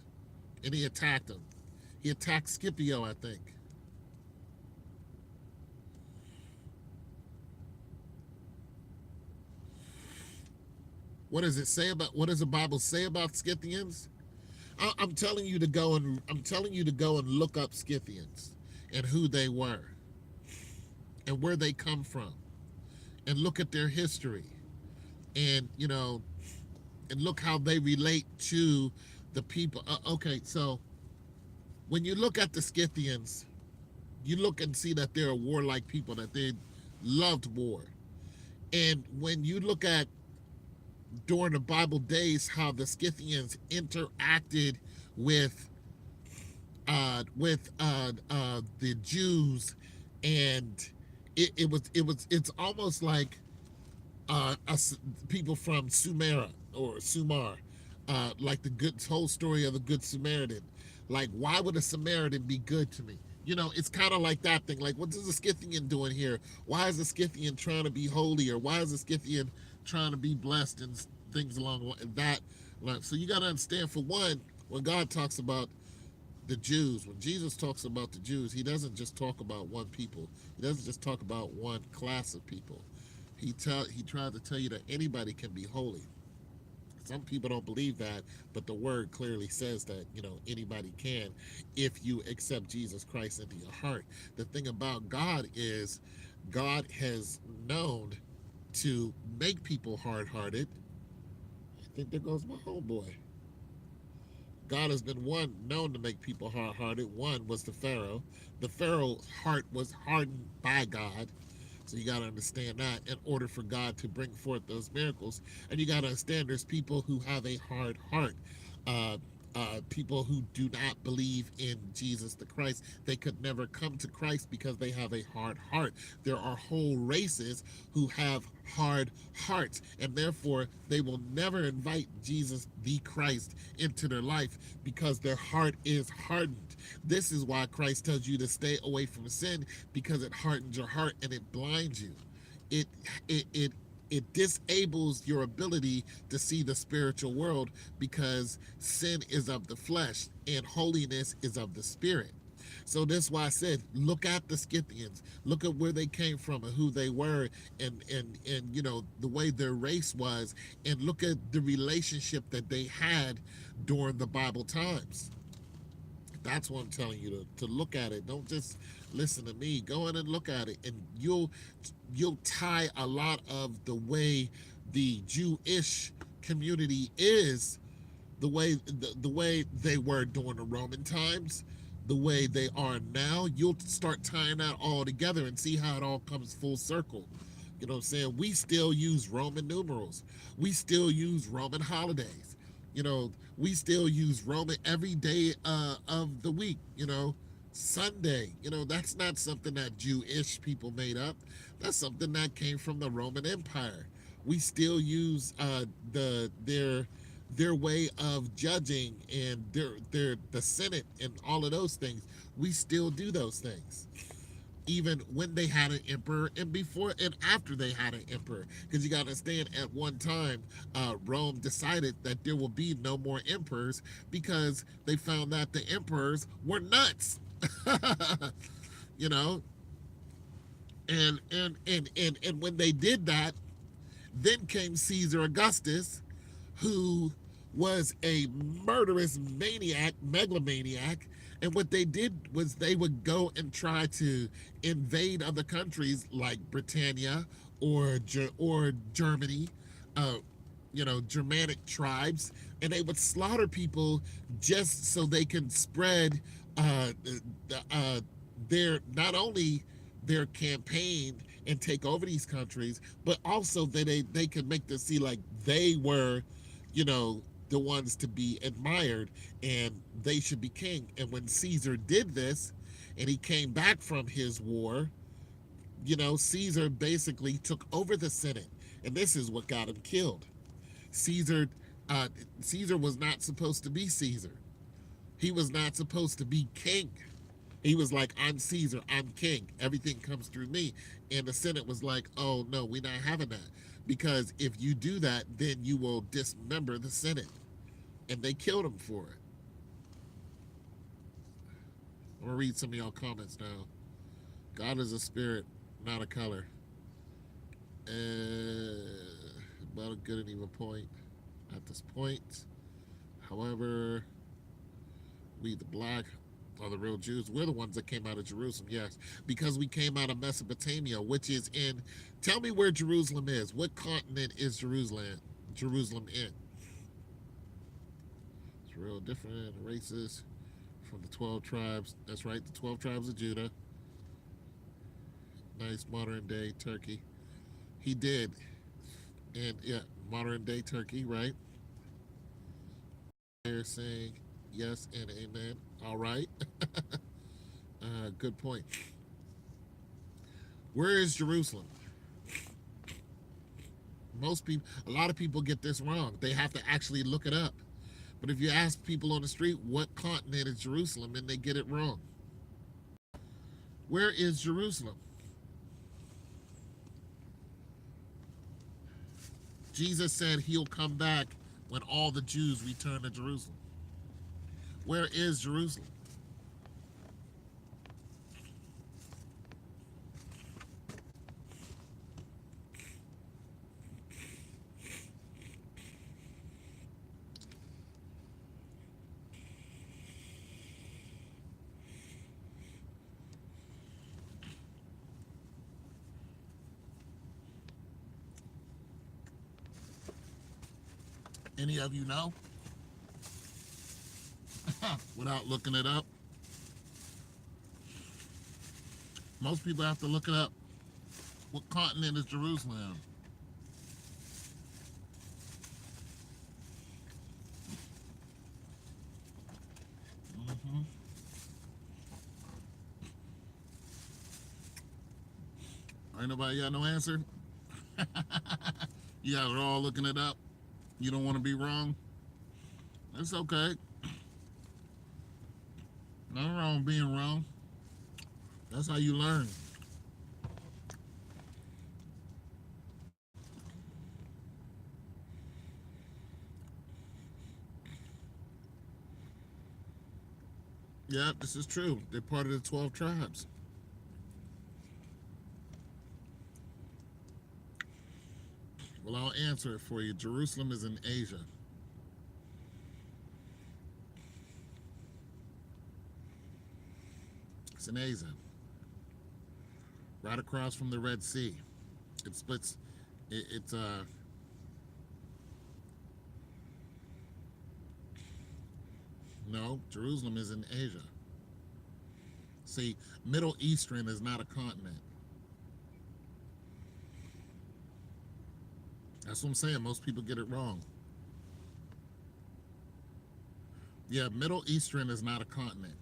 and he attacked them. He attacked Scipio, I think. What does it say about? What does the Bible say about Scythians? I'm telling you to go and look up Scythians and who they were and where they come from, and look at their history, and and look how they relate to the people. Okay, so when you look at the Scythians, you look and see that they're a warlike people, that they loved war. And when you look at during the Bible days how the Scythians interacted with the Jews, and it's almost like people from Sumera or Sumar, like the whole story of the Good Samaritan. Like, why would a Samaritan be good to me? It's kind of like that thing. Like, what is a Scythian doing here? Why is a Scythian trying to be holy, or why is a Scythian trying to be blessed, and things along that line? So you got to understand, for one, when God talks about the Jews, when Jesus talks about the Jews, he doesn't just talk about one people. He doesn't just talk about one class of people. He tried to tell you that anybody can be holy. Some people don't believe that, but the word clearly says that, anybody can, if you accept Jesus Christ into your heart. The thing about God is, God has known to make people hard-hearted. I think there goes my homeboy. God has been known to make people hard-hearted. One was the Pharaoh. The Pharaoh's heart was hardened by God. So you got to understand that in order for God to bring forth those miracles. And you got to understand there's people who have a hard heart. People who do not believe in Jesus the Christ. They could never come to Christ because they have a hard heart. There are whole races who have hard hearts, and therefore they will never invite Jesus the Christ into their life because their heart is hardened. This is why Christ tells you to stay away from sin, because it hardens your heart and it blinds you. It disables your ability to see the spiritual world, because sin is of the flesh and holiness is of the spirit. So that's why I said, look at the Scythians, look at where they came from and who they were, and the way their race was, and look at the relationship that they had during the Bible times. That's what I'm telling you, to look at it. Don't just listen to me. Go in and look at it, and you'll tie a lot of the way the Jewish community is, the way they were during the Roman times, the way they are now. You'll start tying that all together and see how it all comes full circle. You know what I'm saying? We still use Roman numerals. We still use Roman holidays. We still use Roman every day of the week. Sunday. That's not something that Jewish people made up. That's something that came from the Roman Empire. We still use their way of judging, and the Senate and all of those things. We still do those things, even when they had an emperor, and before and after they had an emperor. Because you got to understand, at one time, Rome decided that there will be no more emperors, because they found that the emperors were nuts. And when they did that, then came Caesar Augustus, who was a murderous maniac, megalomaniac. And what they did was they would go and try to invade other countries like Britannia or Germany, Germanic tribes, and they would slaughter people just so they can spread uh, their not only their campaign and take over these countries, but also that they could make them see like they were, the ones to be admired and they should be king. And when Caesar did this, and he came back from his war, Caesar basically took over the Senate, and this is what got him killed. Caesar, Caesar was not supposed to be Caesar. He was not supposed to be king. He was like, I'm Caesar, I'm king. Everything comes through me. And the Senate was like, oh no, we're not having that. Because if you do that, then you will dismember the Senate. And they killed him for it. I'm gonna read some of y'all comments now. God is a spirit, not a color. About a good and evil point at this point. However, we the black are the real Jews. We're the ones that came out of Jerusalem, yes. Because we came out of Mesopotamia, which is in, tell me where Jerusalem is. What continent is Jerusalem in? It's real different races from the 12 tribes. That's right, the 12 tribes of Judah. Nice modern day Turkey. He did. And yeah, modern day Turkey, right? They're saying yes and amen. All right. Good point. Where is Jerusalem? A lot of people get this wrong. They have to actually look it up. But if you ask people on the street what continent is Jerusalem, and they get it wrong. Where is Jerusalem? Jesus said he'll come back when all the Jews return to Jerusalem. Where is Jerusalem? Any of you know? Without looking it up? Most people have to look it up. What continent is Jerusalem? Mm-hmm. Ain't nobody got no answer? You guys are all looking it up. You don't want to be wrong? It's okay. Nothing wrong with being wrong. That's how you learn. Yeah, this is true. They're part of the 12 tribes. Well, I'll answer it for you. Jerusalem is in Asia. It's in Asia. Right across from the Red Sea. It splits. It's no, Jerusalem is in Asia. See, Middle Eastern is not a continent. That's what I'm saying. Most people get it wrong. Yeah, Middle Eastern is not a continent.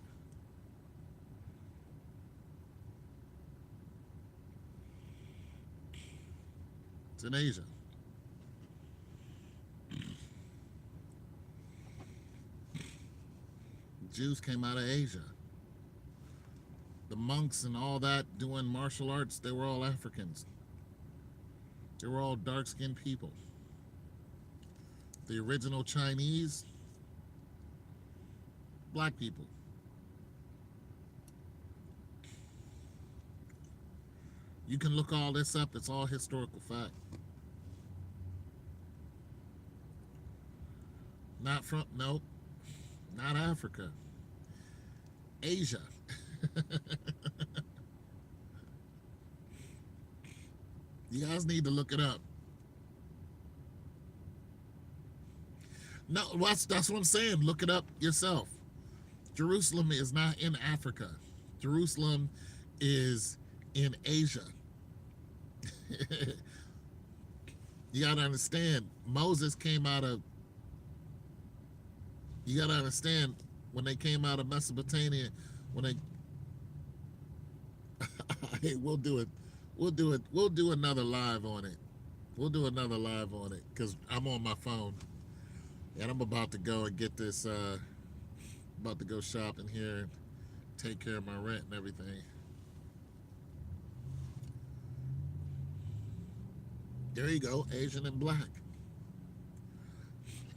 It's in Asia. Jews came out of Asia. The monks and all that doing martial arts, they were all Africans. They were all dark-skinned people. The original Chinese, black people. You can look all this up. It's all historical fact. Nope, not Africa. Asia. You guys need to look it up. No, that's what I'm saying. Look it up yourself. Jerusalem is not in Africa. Jerusalem is in Asia. You gotta understand, Moses came out of. You gotta understand when they came out of Mesopotamia, when they. Hey, we'll do it. We'll do it. We'll do another live on it. We'll do another live on it because I'm on my phone and I'm about to go and get this. About to go shopping here and take care of my rent and everything. There you go, Asian and black.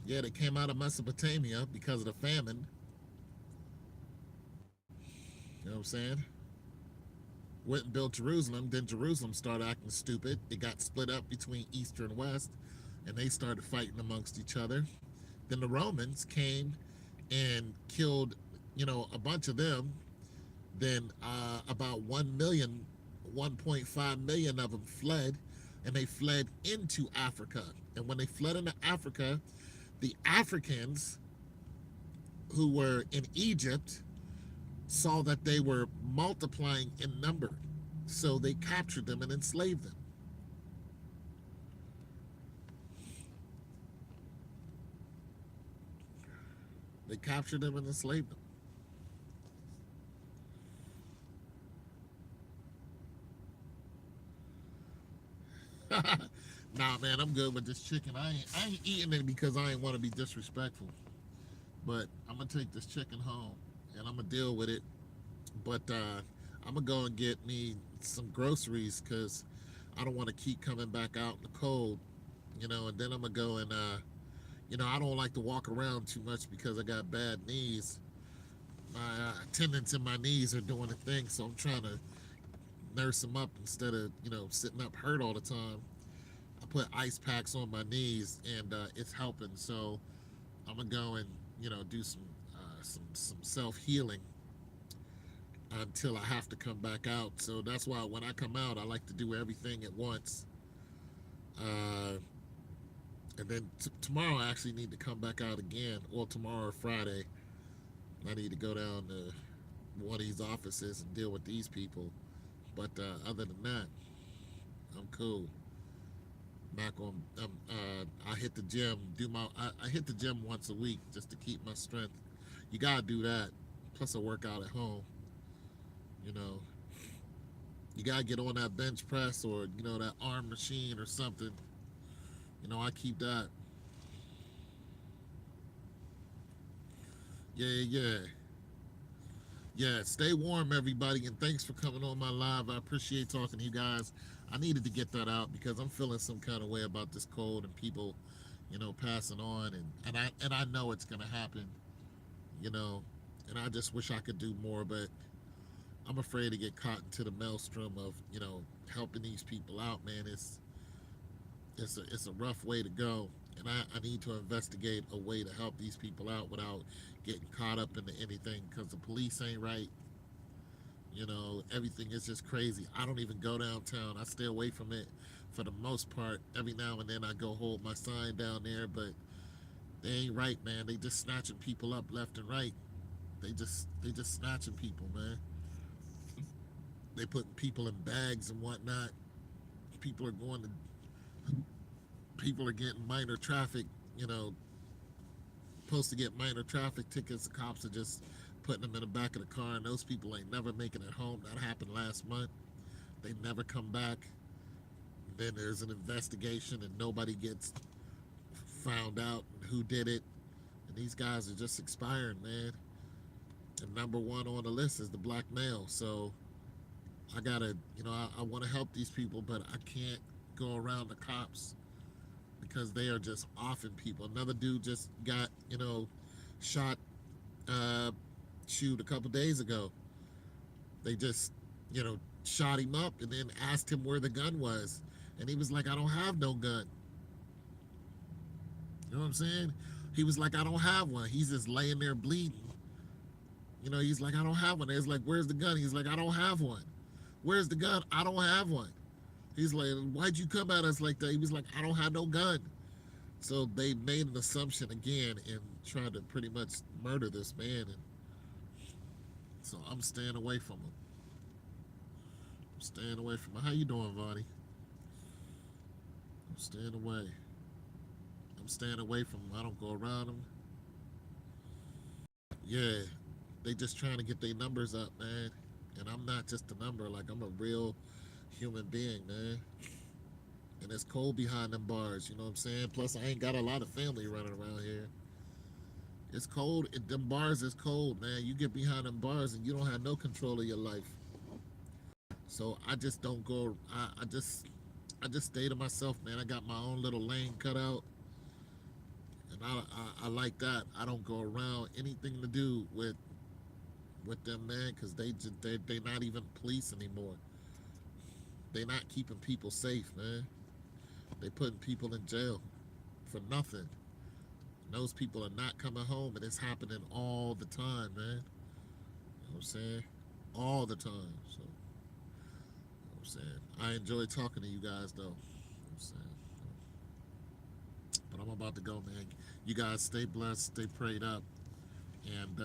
Yeah, they came out of Mesopotamia because of the famine. You know what I'm saying? Went and built Jerusalem. Then Jerusalem started acting stupid. It got split up between East and West, and they started fighting amongst each other. Then the Romans came and killed, a bunch of them. Then about 1 million, 1.5 million of them fled, and they fled into Africa. And when they fled into Africa, the Africans who were in Egypt saw that they were multiplying in number. So they captured them and enslaved them. They captured them and enslaved them. Nah, man, I'm good with this chicken. I ain't eating it because I ain't want to be disrespectful. But I'm gonna take this chicken home and I'm gonna deal with it. But I'm gonna go and get me some groceries because I don't want to keep coming back out in the cold, And then I'm gonna go and I don't like to walk around too much because I got bad knees. My tendons in my knees are doing a thing, so I'm trying to nurse them up instead of sitting up hurt all the time. I put ice packs on my knees and it's helping. So I'm gonna go and do some self healing until I have to come back out. So that's why when I come out, I like to do everything at once. And then tomorrow I actually need to come back out again. Well, tomorrow or Friday, I need to go down to one of these offices and deal with these people. But other than that, I'm cool. Not going. I hit the gym. I hit the gym once a week just to keep my strength. You gotta do that. Plus, I work out at home. You know, you gotta get on that bench press or that arm machine or something. I keep that. Yeah, yeah, yeah. Stay warm, everybody, and thanks for coming on my live. I appreciate talking to you guys. I needed to get that out because I'm feeling some kind of way about this cold and people, passing on, and I know it's gonna happen, and I just wish I could do more, but I'm afraid to get caught into the maelstrom of helping these people out, man. It's a rough way to go, and I need to investigate a way to help these people out without getting caught up into anything because the police ain't right. Everything is just crazy. I don't even go downtown. I stay away from it for the most part. Every now and then I go hold my sign down there, but they ain't right, man. They just snatching people up left and right. They just snatching people, man. They putting people in bags and whatnot. People are going to people are getting minor traffic, supposed to get minor traffic tickets. The cops are just putting them in the back of the car, and those people ain't never making it home. That happened last month. They never come back. Then there's an investigation, and nobody gets found out who did it. And these guys are just expiring, man. And number one on the list is the black male. So I gotta, I want to help these people, but I can't go around the cops because they are just offing people. Another dude just got, shot, a couple days ago. They just, shot him up and then asked him where the gun was. And he was like, I don't have no gun. You know what I'm saying? He was like, I don't have one. He's just laying there bleeding. He's like, I don't have one. It's like, where's the gun? He's like, I don't have one. Where's the gun? I don't have one. He's like, why'd you come at us like that? He was like, I don't have no gun. So they made an assumption again and tried to pretty much murder this man. And so I'm staying away from him. I'm staying away from him. How you doing, Vonnie? I'm staying away. I'm staying away from him. I don't go around him. Yeah, they just trying to get their numbers up, man. And I'm not just a number. Like, I'm a real human being, man. And it's cold behind them bars, you know what I'm saying? Plus, I ain't got a lot of family running around here. It's cold. Them bars is cold, man. You get behind them bars and you don't have no control of your life. So I just don't go. I just stay to myself, man. I got my own little lane cut out, and I like that. I don't go around anything to do with them, man, because they not even police anymore. They not keeping people safe, man. They putting people in jail for nothing. And those people are not coming home, and it's happening all the time, man. You know what I'm saying? All the time. So, you know what I'm saying? I enjoy talking to you guys, though. You know what I'm saying? But I'm about to go, man. You guys stay blessed, stay prayed up, and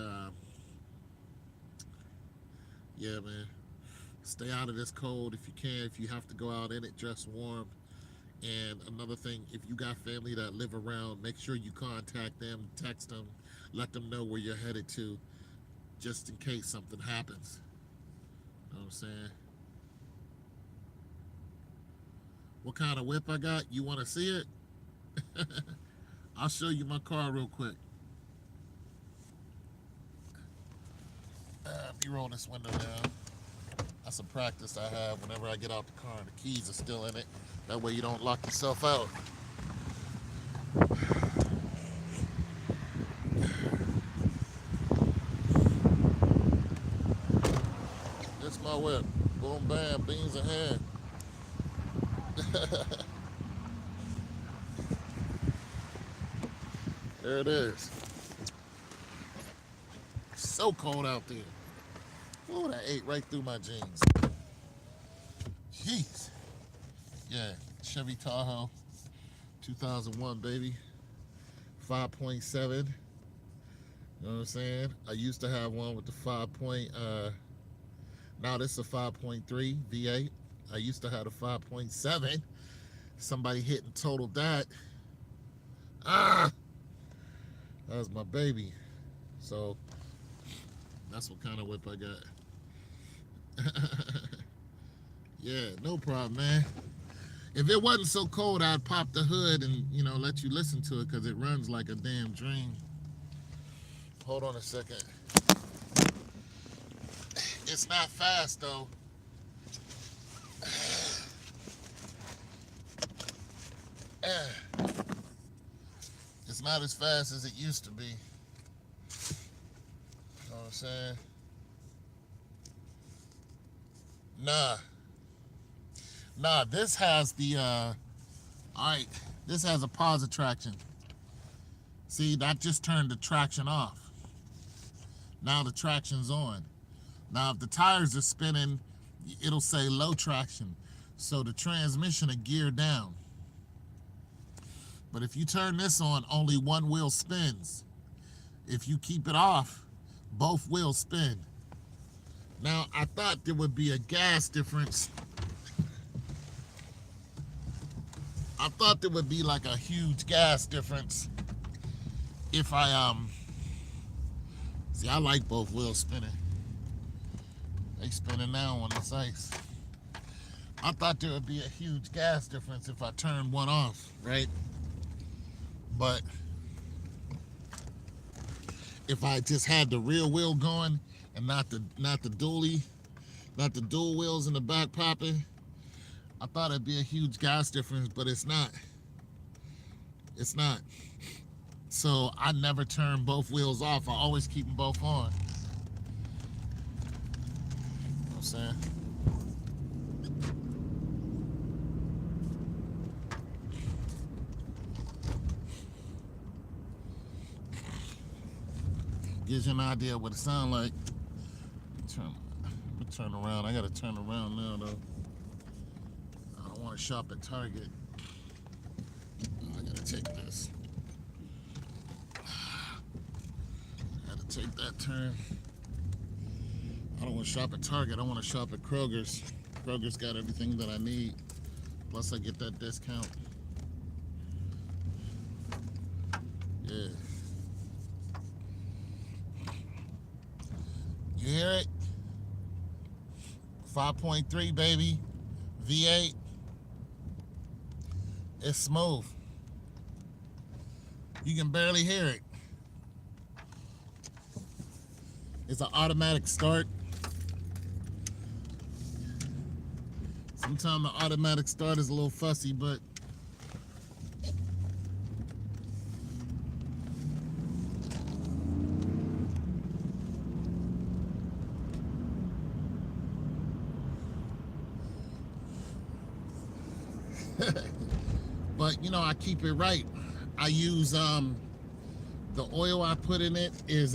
yeah, man. Stay out of this cold if you can. If you have to go out in it, dress warm. And another thing, if you got family that live around, make sure you contact them, text them, let them know where you're headed to, just in case something happens. You know what I'm saying? What kind of whip I got? You want to see it? I'll show you my car real quick. Let me roll this window down. That's a practice I have whenever I get out the car and the keys are still in it. That way you don't lock yourself out. This my whip. Boom, bam, beans in hand. There it is. So cold out there. Oh, that ate right through my jeans. Jeez. Yeah, Chevy Tahoe, 2001, baby. 5.7. You know what I'm saying? I used to have one with the 5. Now this is a 5.3 V8. I used to have a 5.7. Somebody hit and totaled that. That was my baby. So that's what kind of whip I got. Yeah, no problem, man. If it wasn't so cold, I'd pop the hood and, you know, let you listen to it because it runs like a damn dream. Hold on a second. It's not fast, though. It's not as fast as it used to be. You know what I'm saying? Nah, this has the, alright, this has a pause traction. See, that just turned the traction off. Now the traction's on. Now, if the tires are spinning, it'll say low traction. So the transmission will gear down. But if you turn this on, only one wheel spins. If you keep it off, both wheels spin. Now, I thought there would be a gas difference. I thought there would be like a huge gas difference if I, see, I like both wheels spinning. They spinning now on this ice. I thought there would be a huge gas difference if I turned one off, right? But if I just had the rear wheel going and not the dually, not the dual wheels in the back popping, I thought it'd be a huge gas difference, but it's not. It's not. So I never turn both wheels off. I always keep them both on. You know what I'm saying? Gives you an idea what it sounds like. Turn around. I gotta turn around now though. I don't want to shop at Target. I gotta take this. Gotta take that turn. I don't want to shop at Target. I want to shop at Kroger's. Kroger's got everything that I need. Plus I get that discount. Yeah. You hear it? 5.3, baby. V8. It's smooth. You can barely hear it. It's an automatic start. Sometimes the automatic start is a little fussy, but but you know, I keep it right. I use the oil I put in it is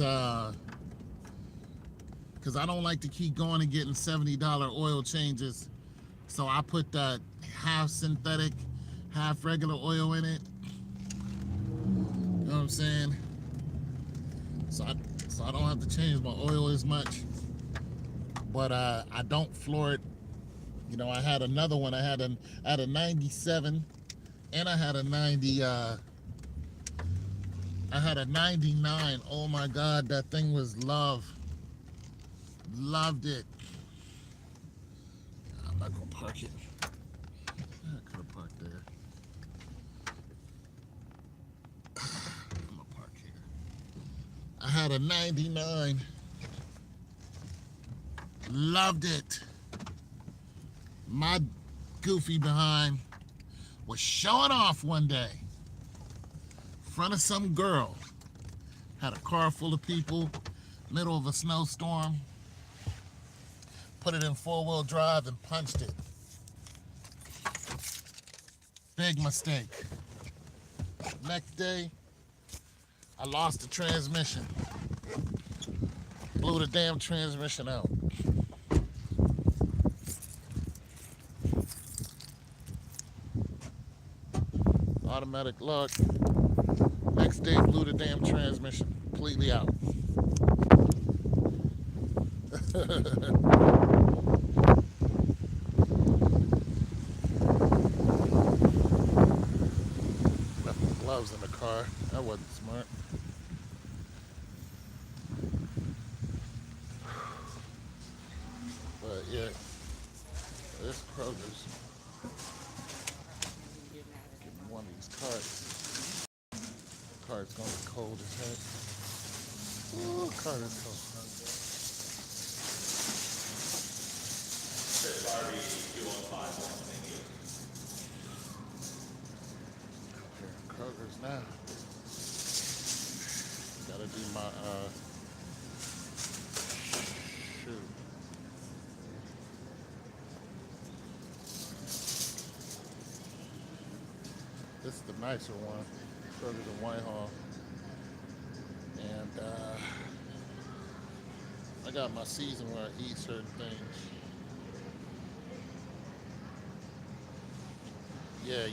because I don't like to keep going and getting $70 oil changes. So I put that half synthetic, half regular oil in it. You know what I'm saying? So I don't have to change my oil as much. But I don't floor it. You know, I had another one. I had a 97, and I had a 90. I had a 99. Oh my God, that thing was love. Loved it. I'm not gonna park it. I could have parked there. I'm gonna park here. I had a 99. Loved it. My goofy behind was showing off one day in front of some girl. Had a car full of people, middle of a snowstorm. Put it in 4-wheel drive and punched it. Big mistake. Next day, I lost the transmission. Blew the damn transmission out. Automatic lock. Next day, blew the damn transmission completely out. Left the gloves in the car. That wasn't smart. But yeah, this Kroger's. Give me one of these carts. Cart's gonna be cold as heck. Ooh, cart is cold. Kroger's now. Gotta do my shoot. This is the nicer one. Kroger's in Whitehall. And I got my season where I eat certain things. Yeah.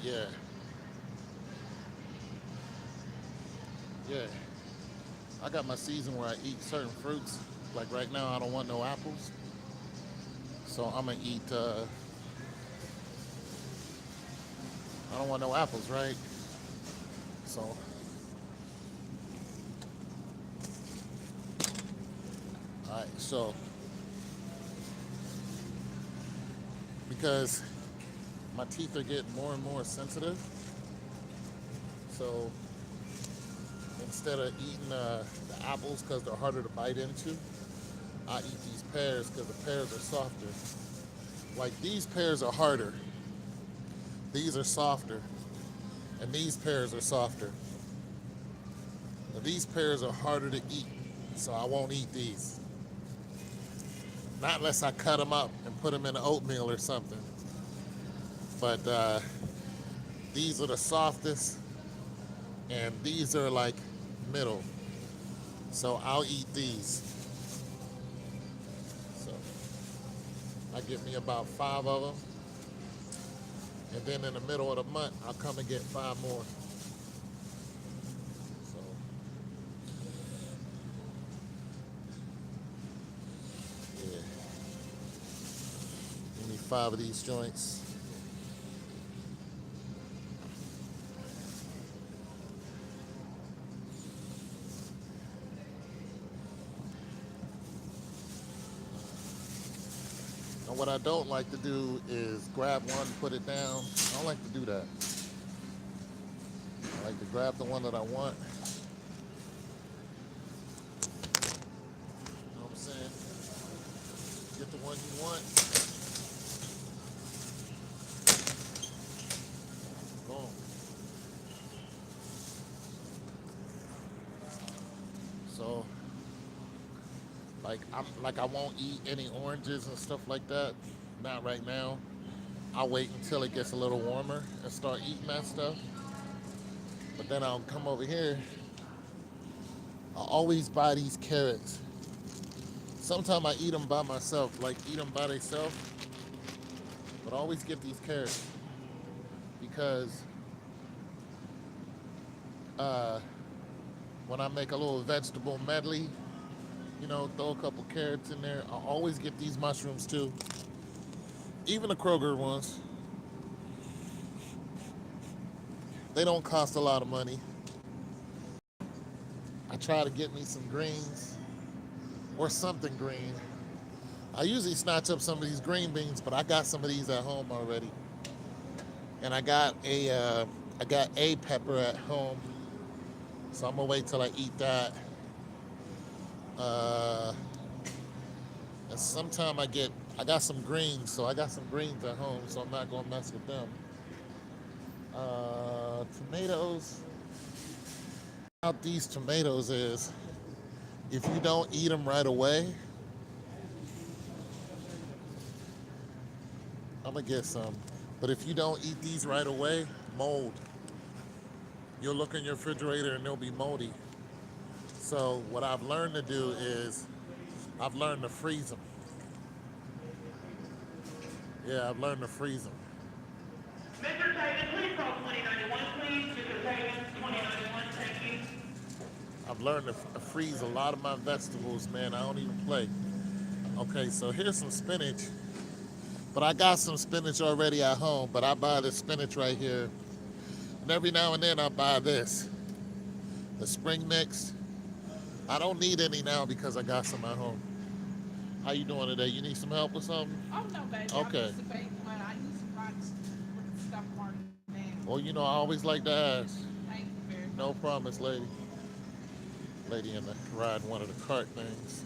I got my season where I eat certain fruits. Like right now, I don't want no apples. So I'm gonna eat, I don't want no apples, right? So, alright, so, because my teeth are getting more and more sensitive, so instead of eating the apples because they're harder to bite into, I eat these pears because the pears are softer. Like these pears are harder, these are softer, and these pears are softer. Now, these pears are harder to eat, so I won't eat these. Not unless I cut them up and put them in oatmeal or something. But these are the softest, and these are like middle. So I'll eat these. So I get me about 5 of them. And then in the middle of the month, I'll come and get 5 more. 5 of these joints. And what I don't like to do is grab one, put it down. I don't like to do that. I like to grab the one that I want. You know what I'm saying? Get the one you want. Boom. So, I won't eat any oranges and stuff like that. Not right now. I'll wait until it gets a little warmer and start eating that stuff. But then I'll come over here. I'll always buy these carrots. Sometimes I eat them by myself, like eat them by themselves. But I always get these carrots because when I make a little vegetable medley, you know, throw a couple carrots in there. I always get these mushrooms too. Even the Kroger ones. They don't cost a lot of money. I try to get me some greens or something green. I usually snatch up some of these green beans, but I got some of these at home already. And I got a pepper at home. So I'm gonna wait till I eat that. And sometime I got some greens, so I got some greens at home, so I'm not gonna mess with them. Tomatoes. About these tomatoes is if you don't eat them right away, I'm gonna get some. But if you don't eat these right away, mold. You'll look in your refrigerator and they'll be moldy. So what I've learned to do is I've learned to freeze them. Yeah, I've learned to freeze them. Mr. Tatum, please call 2091, please. Mr. Tatum, 2091, thank you. I've learned to freeze a lot of my vegetables, man. I don't even play. Okay, so here's some spinach. But I got some spinach already at home, but I buy the spinach right here. And every now and then I buy this, the spring mix. I don't need any now because I got some at home. How you doing today? You need some help with something? Oh no, baby. Okay. I'm just a baby, but I use some rocks with the stuff marked down. Well, you know, I always like to ask. Thank you very much. No promise, lady. Lady in the riding one of the cart things.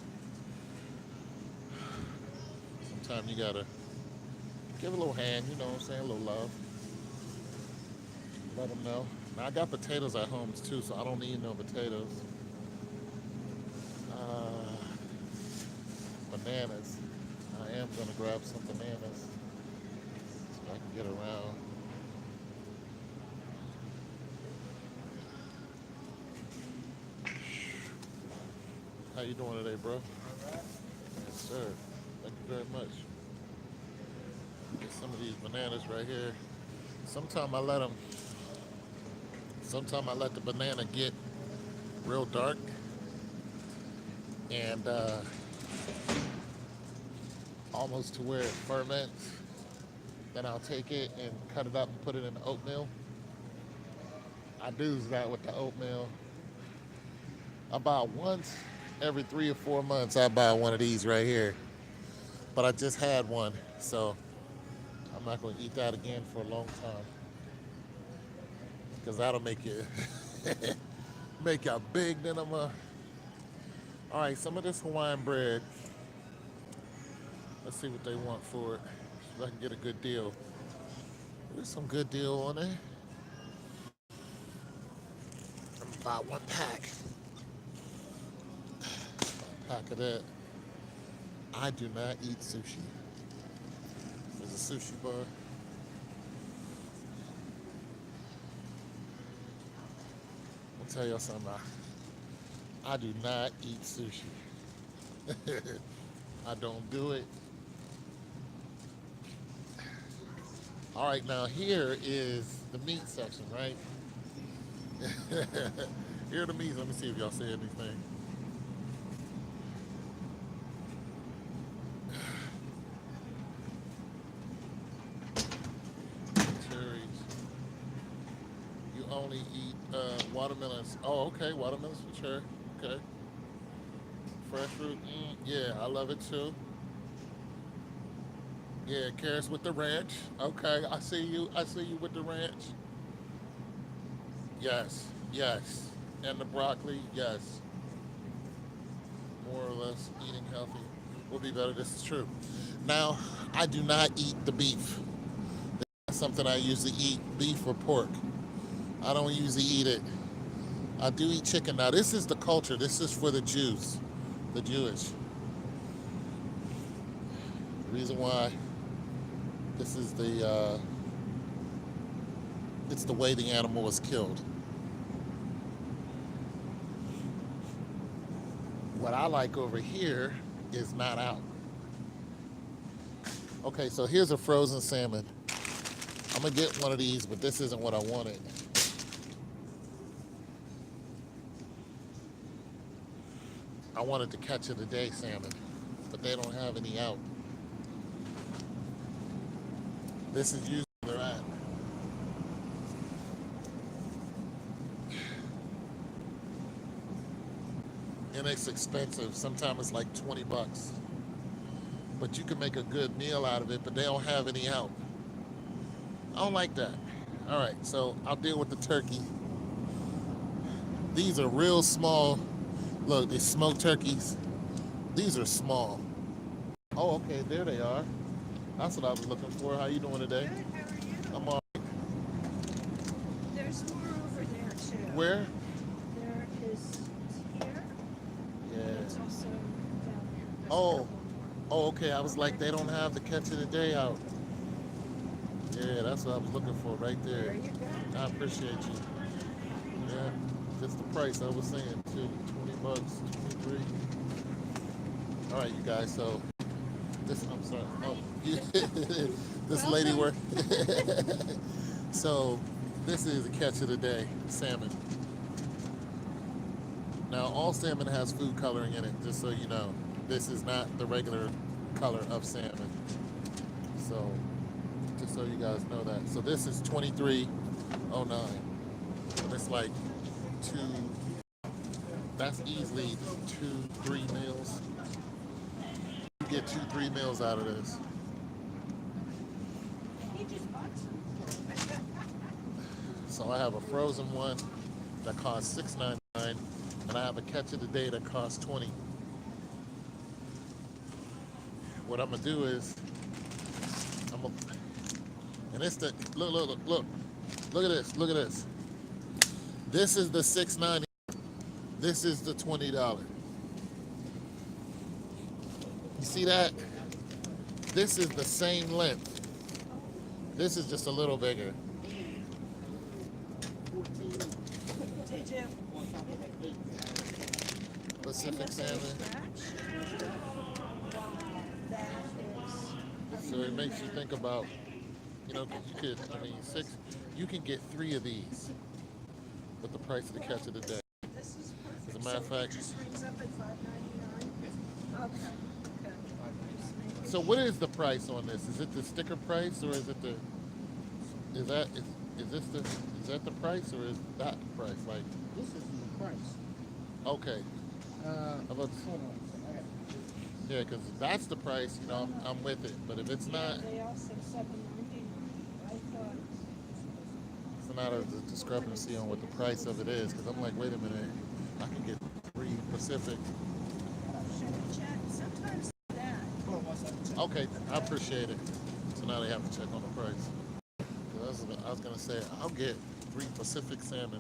Sometimes you gotta give a little hand, you know what I'm saying, a little love. Let them know. Now I got potatoes at home too, so I don't need no potatoes. Bananas. I am gonna grab some bananas so I can get around. How you doing today, bro? Yes, sir. Thank you very much. Get some of these bananas right here. Sometimes I let the banana get real dark and almost to where it ferments. Then I'll take it and cut it up and put it in the oatmeal. I do that with the oatmeal. About once every 3 or 4 months I buy one of these right here. But I just had one, so I'm not going to eat that again for a long time. Because that'll make you make you big then I'm a... All right, some of this Hawaiian bread. Let's see what they want for it. So I can get a good deal. There's some good deal on there. I'm gonna buy one pack. A pack of that. I do not eat sushi. There's a sushi bar. I'll tell y'all something. I do not eat sushi. I don't do it. All right, now here is the meat section, right? Here are the meats. Let me see if y'all see anything. watermelons. Oh, okay. Watermelons for sure. Okay. Fresh fruit. Yeah, I love it too. Yeah, carrots with the ranch. Okay, I see you. I see you with the ranch. Yes, yes. And the broccoli, yes. More or less eating healthy will be better. This is true. Now, I do not eat the beef. That's something I usually eat, beef or pork. I don't usually eat it. I do eat chicken. Now, this is the culture. This is for the Jews, the Jewish. The reason why this is it's the way the animal was killed. What I like over here is not out. Okay, so here's a frozen salmon. I'm gonna get one of these, but this isn't what I wanted. I wanted to catch of the day salmon, but they don't have any out. This is usually where they're at. And it's expensive. Sometimes it's like 20 bucks. But you can make a good meal out of it, but they don't have any out. I don't like that. All right, so I'll deal with the turkey. These are real small. Look, these smoked turkeys. These are small. Oh, okay, there they are. That's what I was looking for. How you doing today? Good, how are you? I'm all right. There's more over there too. Where? There is here. Yeah. It's also down there. There's a Oh, couple more. oh, okay. I was like, they don't have the catch of the day out. Yeah, that's what I was looking for right There there. you go. I appreciate you. Yeah, just the price I was saying too. 20 bucks, 23. All right, you guys. So this, I'm sorry. Oh, this lady work. So this is the catch of the day, salmon. Now all salmon has food coloring in it, just so you know. This is not the regular color of salmon. So just so you guys know that. So this is 23.09. And it's like that's easily 2-3 meals. You get 2-3 meals out of this. He just bought some. So I have a frozen one that costs $6.99, and I have a catch of the day that costs $20. What I'm gonna do is, and it's the look at this. This is the $6.90. This is the $20. You see that? This is the same length. This is just a little bigger. Did you? Pacific salmon. That is. So it makes you think about, you know, you could, you can get 3 of these with the price of the catch of the day. This is As perfect. a matter of So it fact, just brings up at $5.99. Okay. Okay. so what is the price on this? Is it the sticker price, or is it the, is that the price, or is that the price? Like, This is the price. okay, how about, Hold on. I got- yeah, because if that's the price, you know, I'm with it. But if it's not, They all said $7.99. I thought. it's not a discrepancy on what the price of it is. Because I'm like, wait a minute, I can get 3 Pacific. Should we check? Sometimes that. Hold on one second. Okay, I appreciate it. So now they have to check on the price. 'Cause I was gonna say I'll get 3 Pacific salmon.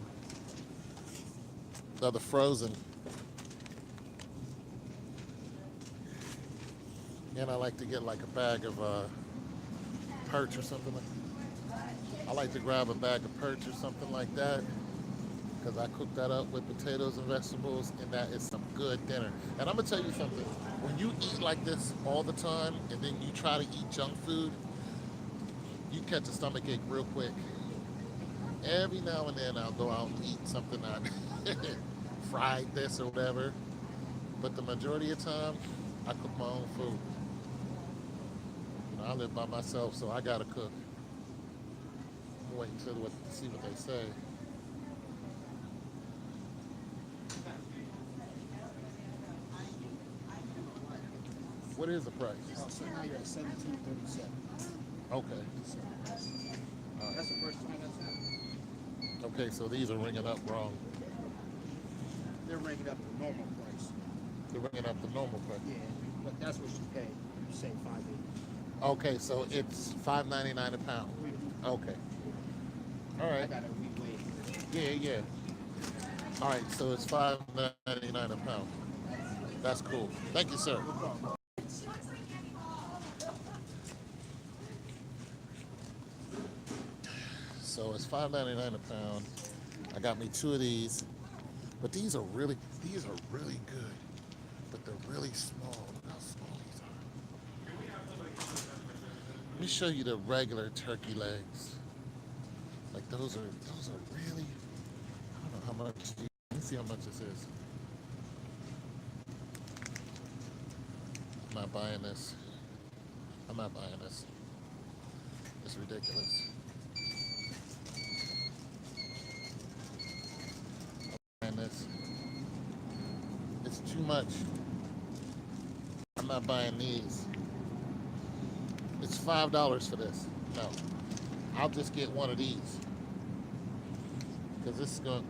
The other frozen. And I like to get like a bag of perch or something like. I like to grab a bag of perch or something like that, because I cook that up with potatoes and vegetables, and that is some good dinner. And I'm gonna tell you something: when you eat like this all the time, and then you try to eat junk food, you catch a stomach ache real quick. Every now and then I'll go out and eat something I fried this or whatever, but the majority of the time I cook my own food. You know, I live by myself, so I gotta cook. I'm waiting to see what they say. What is the price? Oh, so now you're at 1737. Okay. That's the first time that's happened. Okay, so these are ringing up wrong. They're ringing up the normal price. They're ringing up the normal price. Yeah, but that's what you pay. You say 580. Okay, so it's $5.99 a pound. Okay. All I right. gotta re-weigh. Yeah, yeah. All right, so it's $5.99 a pound. That's cool. Thank you, sir. No problem. So it's $5.99 a pound. I got me 2 of these, but these are really good, but they're really small. Look how small these are. Let me show you the regular turkey legs. Like those are really. I don't know how much. Let me see how much this is. I'm not buying this. I'm not buying this. It's ridiculous. I'm not buying this. It's too much. I'm not buying these. It's $5 for this. No. I'll just get one of these. Because this is going.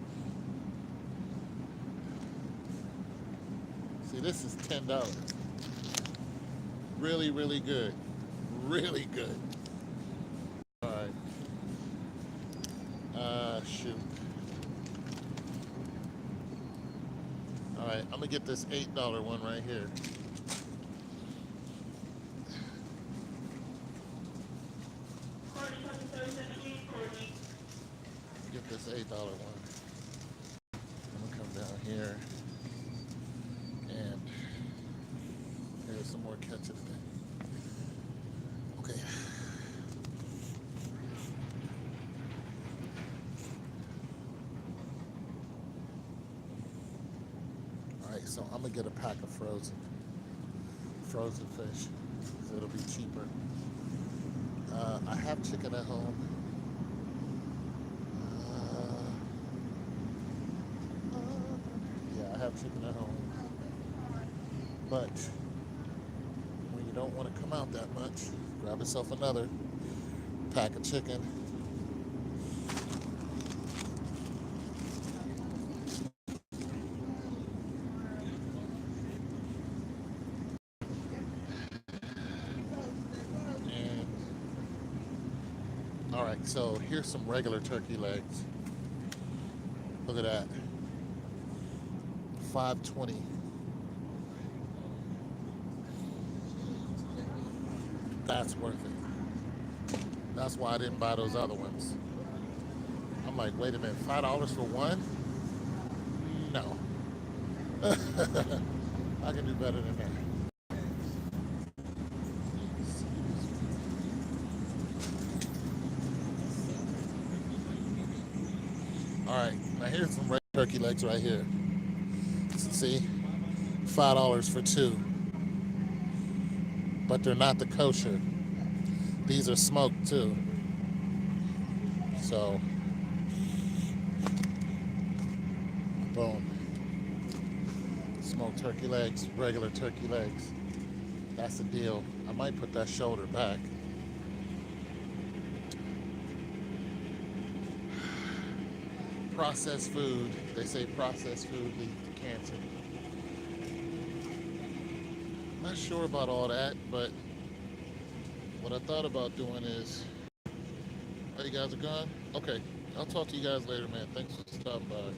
See, this is $10. Really, really good. Really good. All right. Shoot. All right, I'm gonna get this $8 one right here. Get this $8 one. I'm gonna come down here, and here's some more ketchup today. Okay. All right, so I'm gonna get a pack of frozen fish, so it'll be cheaper. I have chicken at home. Yeah, I have chicken at home. But when you don't want to come out that much, grab yourself another pack of chicken. And all right, so here's some regular turkey legs. Look at that. $5.20. That's worth it. That's why I didn't buy those other ones. I'm like, wait a minute, $5 for one? No. I can do better than that. All right, now here's some red turkey legs right here. See, $5 for 2. But they're not the kosher. These are smoked too. So, boom. Smoked turkey legs, regular turkey legs. That's the deal. I might put that shoulder back. Processed food. They say processed food leads to cancer. Not sure about all that, but what I thought about doing is, oh, you guys are gone? Okay, I'll talk to you guys later, man. Thanks for stopping by.